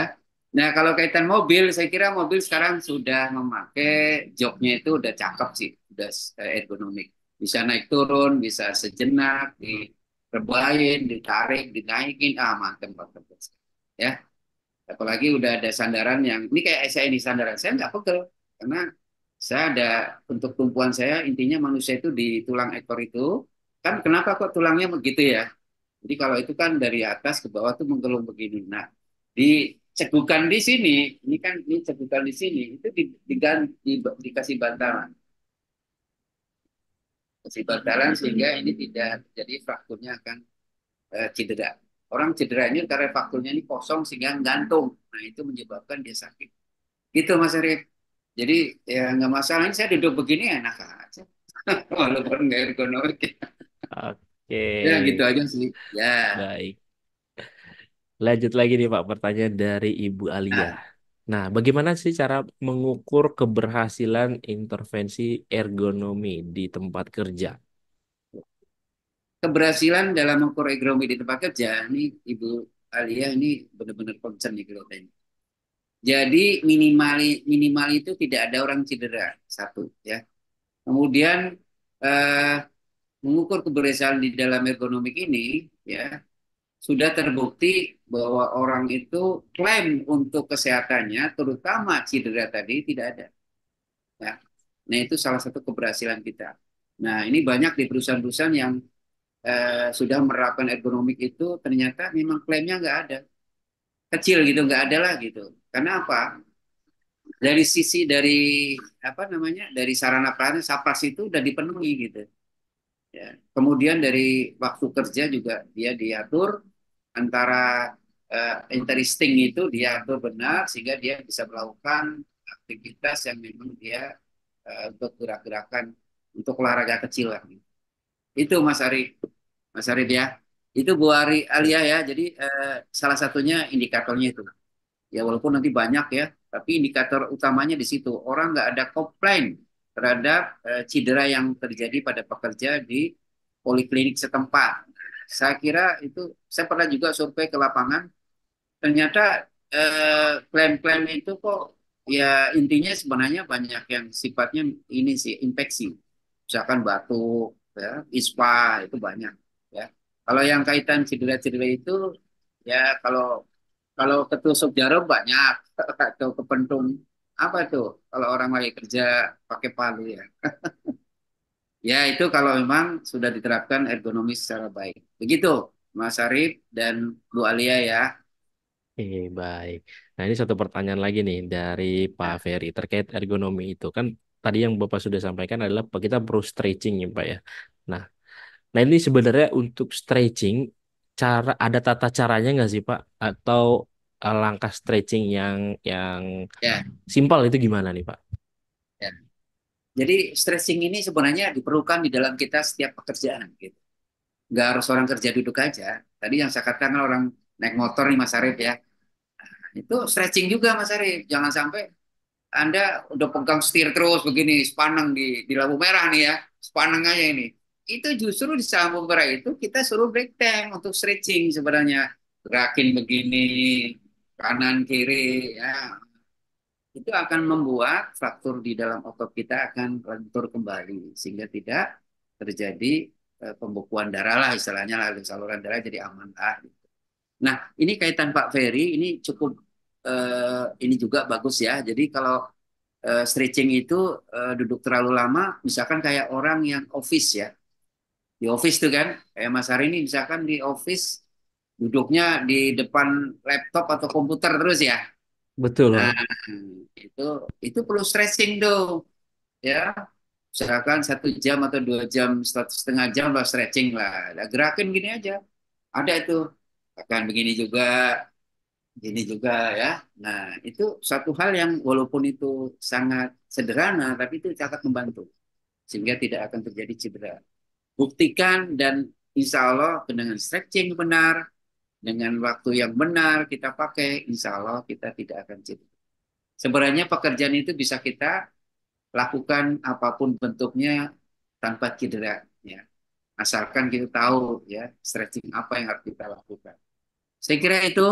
Nah, kalau kaitan mobil, saya kira mobil sekarang sudah memakai joknya itu udah cakep sih, udah ergonomik. Bisa naik turun, bisa sejenak, direbahin, ditarik, dinaikin, mantep, mantep. Ya, apalagi udah ada sandaran yang, ini kayak saya ini sandaran, saya nggak pegel. Karena saya ada, untuk tumpuan saya, intinya manusia itu di tulang ekor itu, kan kenapa kok tulangnya begitu ya? Jadi kalau itu kan dari atas ke bawah tuh menggelung begini. Nah, di cegukan di sini, ini kan ini cegukan di sini, itu dikasih bantalan, kasih bantalan sehingga ini tidak jadi frakturnya akan cedera. Orang cedera ini karena frakturnya ini kosong sehingga gantung. Nah, itu menyebabkan dia sakit. Gitu Mas Arif. Jadi ya nggak masalah. Ini saya duduk begini enak aja. Walaupun nggak ergonomik. Oke, Ya gitu aja sih. Ya. baik. Lanjut lagi nih Pak, pertanyaan dari Ibu Alia. Nah, Nah, bagaimana sih cara mengukur keberhasilan intervensi ergonomi di tempat kerja? keberhasilan dalam mengukur ergonomi di tempat kerja, ini Ibu Alia ini benar-benar concern nih kelihatannya. Jadi minimal minimal itu tidak ada orang cedera satu ya. Kemudian eh, mengukur keberhasilan di dalam ergonomik ini ya sudah terbukti bahwa orang itu klaim untuk kesehatannya terutama cedera tadi tidak ada ya. Nah itu salah satu keberhasilan kita. Nah ini banyak di perusahaan-perusahaan yang sudah menerapkan ergonomik itu ternyata memang klaimnya nggak ada kecil gitu nggak ada lah gitu karena apa dari sisi dari apa namanya dari sarana prasarana sapras itu udah dipenuhi gitu ya kemudian dari waktu kerja juga dia diatur antara interisting itu diatur benar sehingga dia bisa melakukan aktivitas yang memang dia untuk gerak-gerakan untuk olahraga kecil lah gitu. Itu Mas Arif ya. Itu Bu Alia ya. Jadi salah satunya indikatornya itu. Ya walaupun nanti banyak ya, tapi indikator utamanya di situ. Orang nggak ada komplain terhadap cedera yang terjadi pada pekerja di poliklinik setempat. Saya kira itu, saya pernah juga survei ke lapangan, ternyata klaim-klaim itu kok ya intinya sebenarnya banyak yang sifatnya ini sih infeksi. Misalkan batuk, ya, ispa itu banyak. Ya. Kalau yang kaitan cedera-cedera itu ya kalau kalau ketusuk jarum banyak atau kepentung apa tuh kalau orang lagi kerja pakai palu ya. Ya itu kalau memang sudah diterapkan ergonomi secara baik. Begitu Mas Arif dan Bu Alia ya. Baik. Nah, ini satu pertanyaan lagi nih dari Pak Nah, Ferry terkait ergonomi itu. Kan tadi yang Bapak sudah sampaikan adalah kita perlu stretching ya, Pak ya. Nah, nah ini sebenarnya untuk stretching ada tata caranya nggak sih, Pak? Atau langkah stretching yang ya, simpel itu gimana nih, Pak? ya. Jadi stretching ini sebenarnya diperlukan di dalam kita setiap pekerjaan gitu. Nggak harus orang kerja duduk aja. Tadi yang saya katakan orang naik motor nih Mas Arif ya. Itu stretching juga Mas Arif. Jangan sampai Anda udah pegang setir terus begini, sepaneng di lampu merah nih ya. Sepaneng aja ini. itu justru di saat bergerak itu kita suruh break time untuk stretching sebenarnya. Gerakin begini, kanan kiri, ya. Itu akan membuat fraktur di dalam otot kita akan lentur kembali sehingga tidak terjadi pembekuan darah lah istilahnya, lalu saluran darah jadi aman lah. Nah, ini kaitan Pak Ferry, ini cukup ini juga bagus ya. Jadi kalau stretching itu duduk terlalu lama, misalkan kayak orang yang office ya, di office tuh kan, kayak Mas Hari ini misalkan di office duduknya di depan laptop atau komputer terus ya. Betul, Nah, Bang. itu itu perlu stretching dong, ya. Misalkan 1 jam atau 2 jam, 1,5 jam lah stretching lah. Nah, gerakin gini aja. Ada itu. Akan begini juga, gini juga ya. Nah, itu satu hal yang walaupun itu sangat sederhana, tapi itu sangat membantu. Sehingga tidak akan terjadi cedera. Buktikan dan insya Allah dengan stretching benar, dengan waktu yang benar kita pakai, insya Allah kita tidak akan cedera. Sebenarnya pekerjaan itu bisa kita lakukan apapun bentuknya tanpa cedera, ya. Asalkan kita tahu ya stretching apa yang harus kita lakukan. Saya kira itu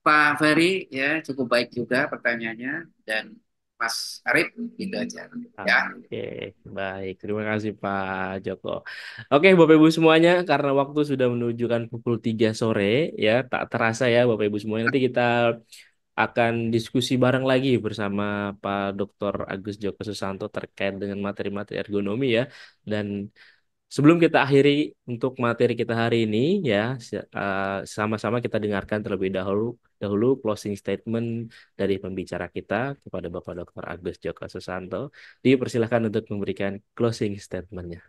Pak Ferry ya cukup baik juga pertanyaannya dan Mas Arif gitu aja ya. Oke, baik. Terima kasih Pak Joko. Oke, Bapak Ibu semuanya, karena waktu sudah menunjukkan pukul 3 sore, ya, tak terasa ya Bapak Ibu semuanya. Nanti kita akan diskusi bareng lagi bersama Pak Dr. Agus Joko Susanto terkait dengan materi-materi ergonomi ya. Dan sebelum kita akhiri untuk materi kita hari ini ya, sama-sama kita dengarkan terlebih dahulu dahulu closing statement dari pembicara kita kepada Bapak Dr. Agus Joko Susanto. Dipersilahkan untuk memberikan closing statementnya.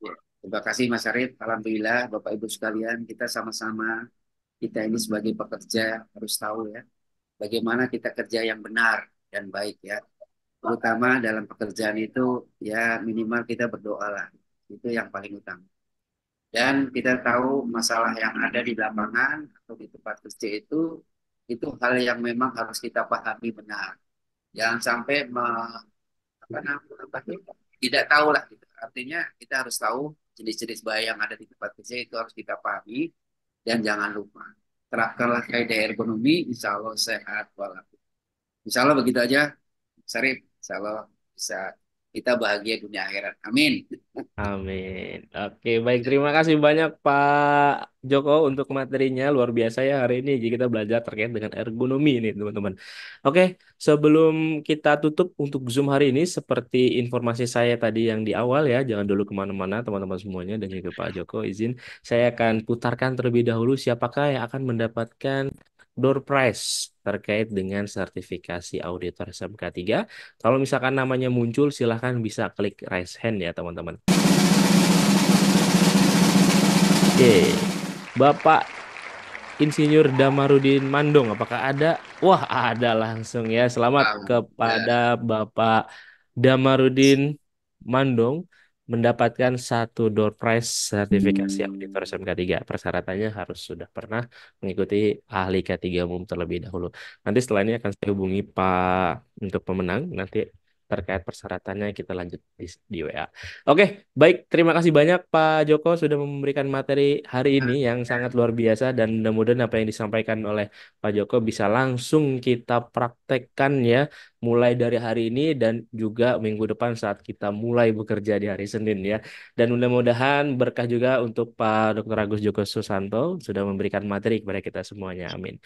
Ya, terima kasih Mas Arif. Alhamdulillah Bapak Ibu sekalian kita sama-sama kita ini sebagai pekerja harus tahu ya bagaimana kita kerja yang benar dan baik ya. Terutama dalam pekerjaan itu ya minimal kita berdoa lah. Itu yang paling utama. Dan kita tahu masalah yang ada di lapangan atau di tempat kerja itu hal yang memang harus kita pahami benar. Jangan sampai apa namanya, tidak tahu lah. Gitu. Artinya kita harus tahu jenis-jenis bahaya yang ada di tempat kerja itu harus kita pahami dan jangan lupa terapkanlah kaidah ergonomi, insya Allah sehat walafiat. Insya Allah begitu aja, Sarif. Insya Allah bisa kita bahagia dunia akhirat. Amin. Amin. Oke, baik. Terima kasih banyak Pak Joko untuk materinya. Luar biasa ya hari ini. Jadi kita belajar terkait dengan ergonomi ini, teman-teman. Oke, sebelum kita tutup untuk Zoom hari ini, seperti informasi saya tadi yang di awal ya, jangan dulu kemana-mana teman-teman semuanya dan juga Pak Joko izin. Saya akan putarkan terlebih dahulu siapakah yang akan mendapatkan door prize terkait dengan sertifikasi auditor SMK 3. Kalau misalkan namanya muncul, silahkan bisa klik raise hand ya teman-teman. Oke, Bapak Insinyur Damarudin Mandong, apakah ada? Wah, ada langsung ya. Selamat kepada Bapak Damarudin Mandong mendapatkan 1 door prize sertifikasi auditor SMK 3. Persyaratannya harus sudah pernah mengikuti ahli K3 umum terlebih dahulu. Nanti setelah ini akan saya hubungi Pak untuk pemenang. Nanti terkait persyaratannya kita lanjut di WA. Oke, baik. Terima kasih banyak Pak Joko sudah memberikan materi hari ini yang sangat luar biasa dan mudah-mudahan apa yang disampaikan oleh Pak Joko bisa langsung kita praktekkan ya mulai dari hari ini dan juga minggu depan saat kita mulai bekerja di hari Senin ya. Dan mudah-mudahan berkah juga untuk Pak Dr. Agus Joko Susanto sudah memberikan materi kepada kita semuanya. Amin.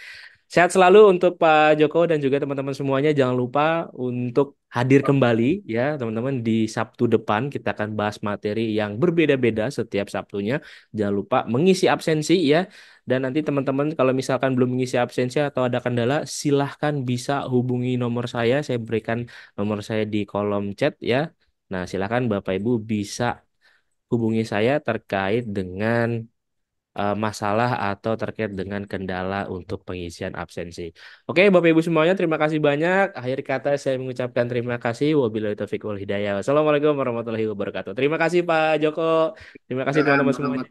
Sehat selalu untuk Pak Joko dan juga teman-teman semuanya. Jangan lupa untuk hadir kembali ya teman-teman di Sabtu depan. Kita akan bahas materi yang berbeda-beda setiap Sabtunya. Jangan lupa mengisi absensi ya. Dan nanti teman-teman kalau misalkan belum mengisi absensi atau ada kendala, silahkan bisa hubungi nomor saya. Saya berikan nomor saya di kolom chat ya. Nah silahkan Bapak Ibu bisa hubungi saya terkait dengan masalah atau terkait dengan kendala untuk pengisian absensi. Oke, Bapak Ibu semuanya, terima kasih banyak. Akhir kata saya mengucapkan terima kasih. Wabillahi taufiq wal hidayah. Wassalamualaikum warahmatullahi wabarakatuh. Terima kasih Pak Joko. Terima kasih teman-teman semuanya.